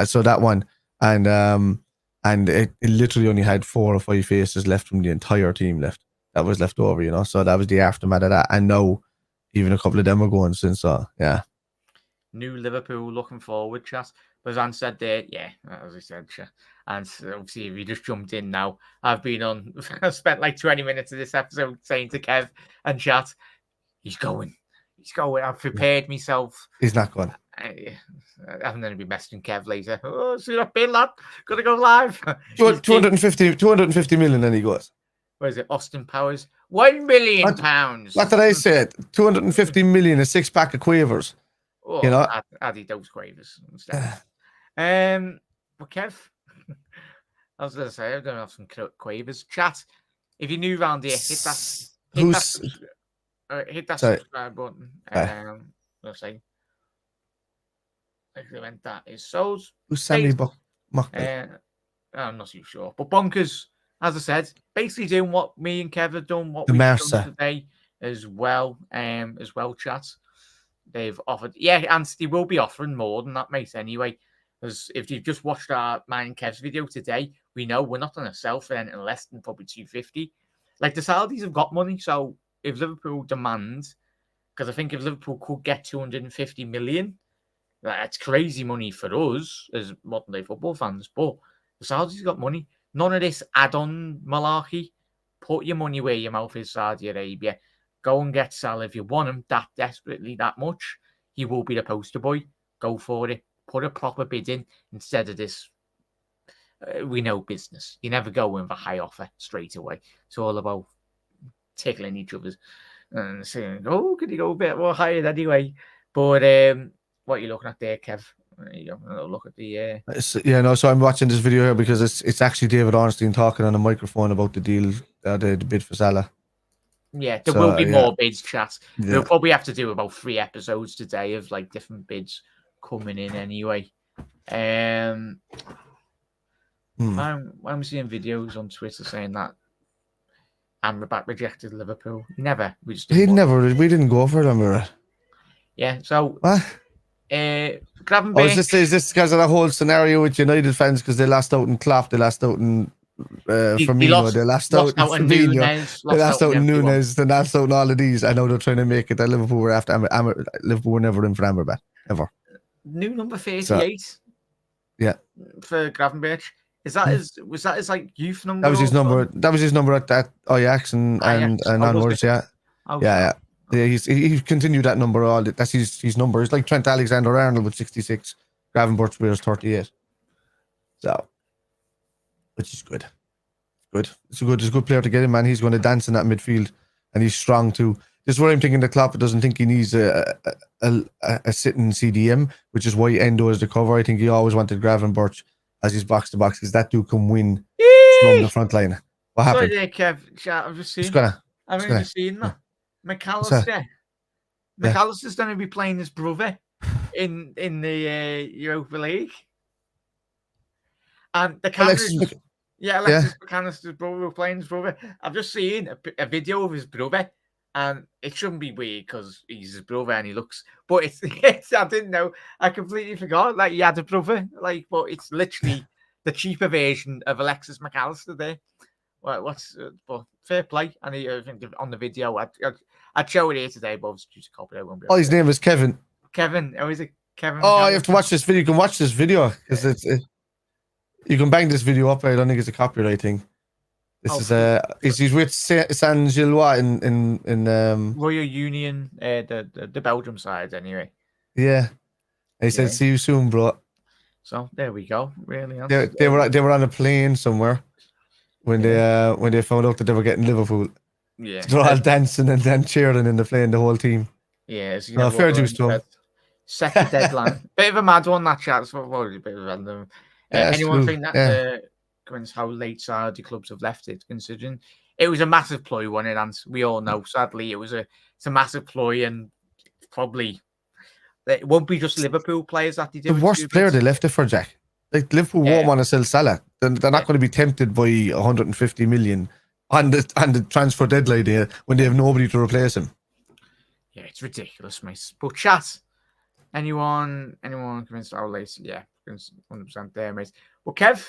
So that one, and it literally only had 4 or 5 faces left from the entire team that was left over. You know, so that was the aftermath of that, and now even a couple of them are going since. Yeah. New Liverpool looking forward, chat. But as Anne said there, as I said, and obviously if you just jumped in now, I've spent like 20 minutes of this episode saying to Kev and chat, he's going. I've prepared myself. He's not going. I'm going to be messaging Kev later. Oh, see that bit, lad? Gotta go live. 250 million, and he goes. What is it? Austin Powers? £1 million. What did I say? 250 million, a 6-pack of Quavers. Oh, you know, Addy those Quavers instead. But Kev, I was going to say, I'm going to have some Quavers. Chat, if you're new around here, hit that subscribe button. Let's see. Excellent. That is so. Who's Sammy I'm not too sure. But Bonkers, as I said, basically doing what me and Kev have done, what we've done today as well, chat. They've offered, and they will be offering more than that, mate, anyway. Because if you've just watched mine and Kev's video today, we know we're not going to sell for anything less than probably 250. Like, the Saudis have got money, so if Liverpool demand, because I think if Liverpool could get 250 million, that's crazy money for us as modern day football fans. But the Saudis got money. None of this add-on malarkey. Put your money where your mouth is, Saudi Arabia. Go and get Salah if you want him that desperately, that much. He will be the poster boy. Go for it. Put a proper bid in instead of this. We know business. You never go in for high offer straight away. It's all about tickling each other's and saying, "Oh, could you go a bit more higher anyway?" But what are you looking at there, Kev? There you go. Another look at the. Yeah, no. So I'm watching this video here because it's actually David Ornstein talking on a microphone about the deal, the bid for Salah. Yeah, there So, will be yeah. more bids, chat. Yeah. We'll probably have to do about 3 episodes today of like different bids coming in anyway. I'm seeing videos on Twitter saying that Amrabat rejected Liverpool. We just We didn't go for them, right? Yeah, so what? Gravenberch. Is this because of the whole scenario with United fans because they lost out in Klopp, they lost out in Firmino, they lost out in Firmino, they lost out in Nunes, they lost out in all of these. I know they're trying to make it that Liverpool were after Liverpool were never in for Amrabat ever. New number 38. So, yeah, for Gravenberch. Was that his like youth number? That was his number. That was his number at Ajax and onwards. Yeah. Yeah. He continued that number all. That's his number. It's like Trent Alexander-Arnold with 66. Gravenberch wears 38. So, which is good. Good. It's a good player to get him, man. He's going to dance in that midfield, and he's strong too. This is what I'm thinking. The Klopp doesn't think he needs a sitting CDM, which is why Endo is the cover. I think he always wanted Gravenberch as his box to box because that dude can win from the front line. What happened? Sorry there, Kev. I've just seen. I've just seen that. McAllister. McAllister's going to be playing his brother in the Europa League. And the cameras. Alexis McAllister's brother will playing his brother. I've just seen a video of his brother. And it shouldn't be weird because he's his brother and he looks. But it's I didn't know. I completely forgot. Like he had a brother. Like, but it's literally the cheaper version of Alexis McAllister there. Well, but fair play. And I think on the video, I'd show it here today, but it's due to copyright. His name is Kevin. Kevin. Oh, is it Kevin? Oh, you have to watch this video. You can watch this video because you can bang this video up. I don't think it's a copyright thing. This is he's with Saint Gillois in Royal Union, the Belgium side anyway. Yeah, he said, "See you soon, bro." So there we go. Really, they were on a plane somewhere when they found out that they were getting Liverpool. Yeah, they're all dancing and then cheering in the plane, the whole team. Yeah, fair dues to him. Set the deadline. Bit of a mad one that chat. So a bit of random. Anyone think that? How late Saudi clubs have left it, considering it was a massive ploy, wasn't it? And we all know, sadly, it's a massive ploy, and probably it won't be just Liverpool players that they do. The worst player they left it for, Jack. Like Liverpool won't want to sell Salah. They're not going to be tempted by 150 million on the transfer deadline day when they have nobody to replace him. Yeah, it's ridiculous, mate. But chat, anyone convinced how late? Yeah, 100% there, mate. Well, Kev.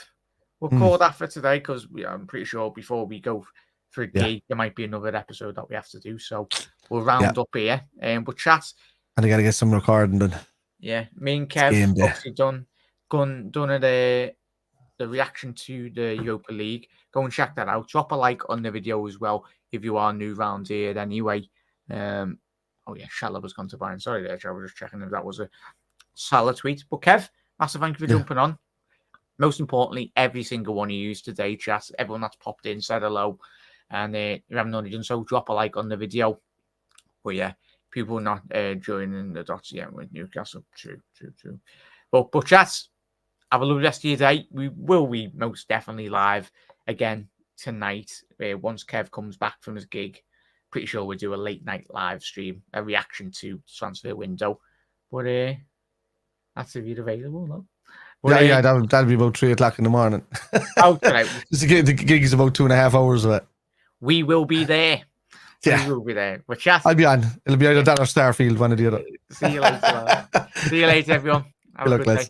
We'll call that for today because I'm pretty sure before we go for a gig, there might be another episode that we have to do. So we'll round up here. But chat. And I got to get some recording done. Yeah, me and Kev obviously done the reaction to the Europa League. Go and check that out. Drop a like on the video as well if you are new round here. Anyway, Salah was gone to Bayern. Sorry there, I was just checking if that was a Salah tweet. But Kev, massive thank you for jumping on. Most importantly, every single one of you today, chat. Everyone that's popped in, said hello. And if you haven't already done so, drop a like on the video. But yeah, people not joining the dots yet with Newcastle. True. But chat, have a lovely rest of your day. We will be most definitely live again tonight. Once Kev comes back from his gig. Pretty sure we'll do a late night live stream, a reaction to transfer window. But that's if you're available, no? That'll be about 3 o'clock in the morning. Okay. The gig is about 2.5 hours of it. We will be there. Yeah. We will be there. But chat. I'll be on. It'll be either that or Starfield, one or the other. See you later. See you later, everyone. Have a good day.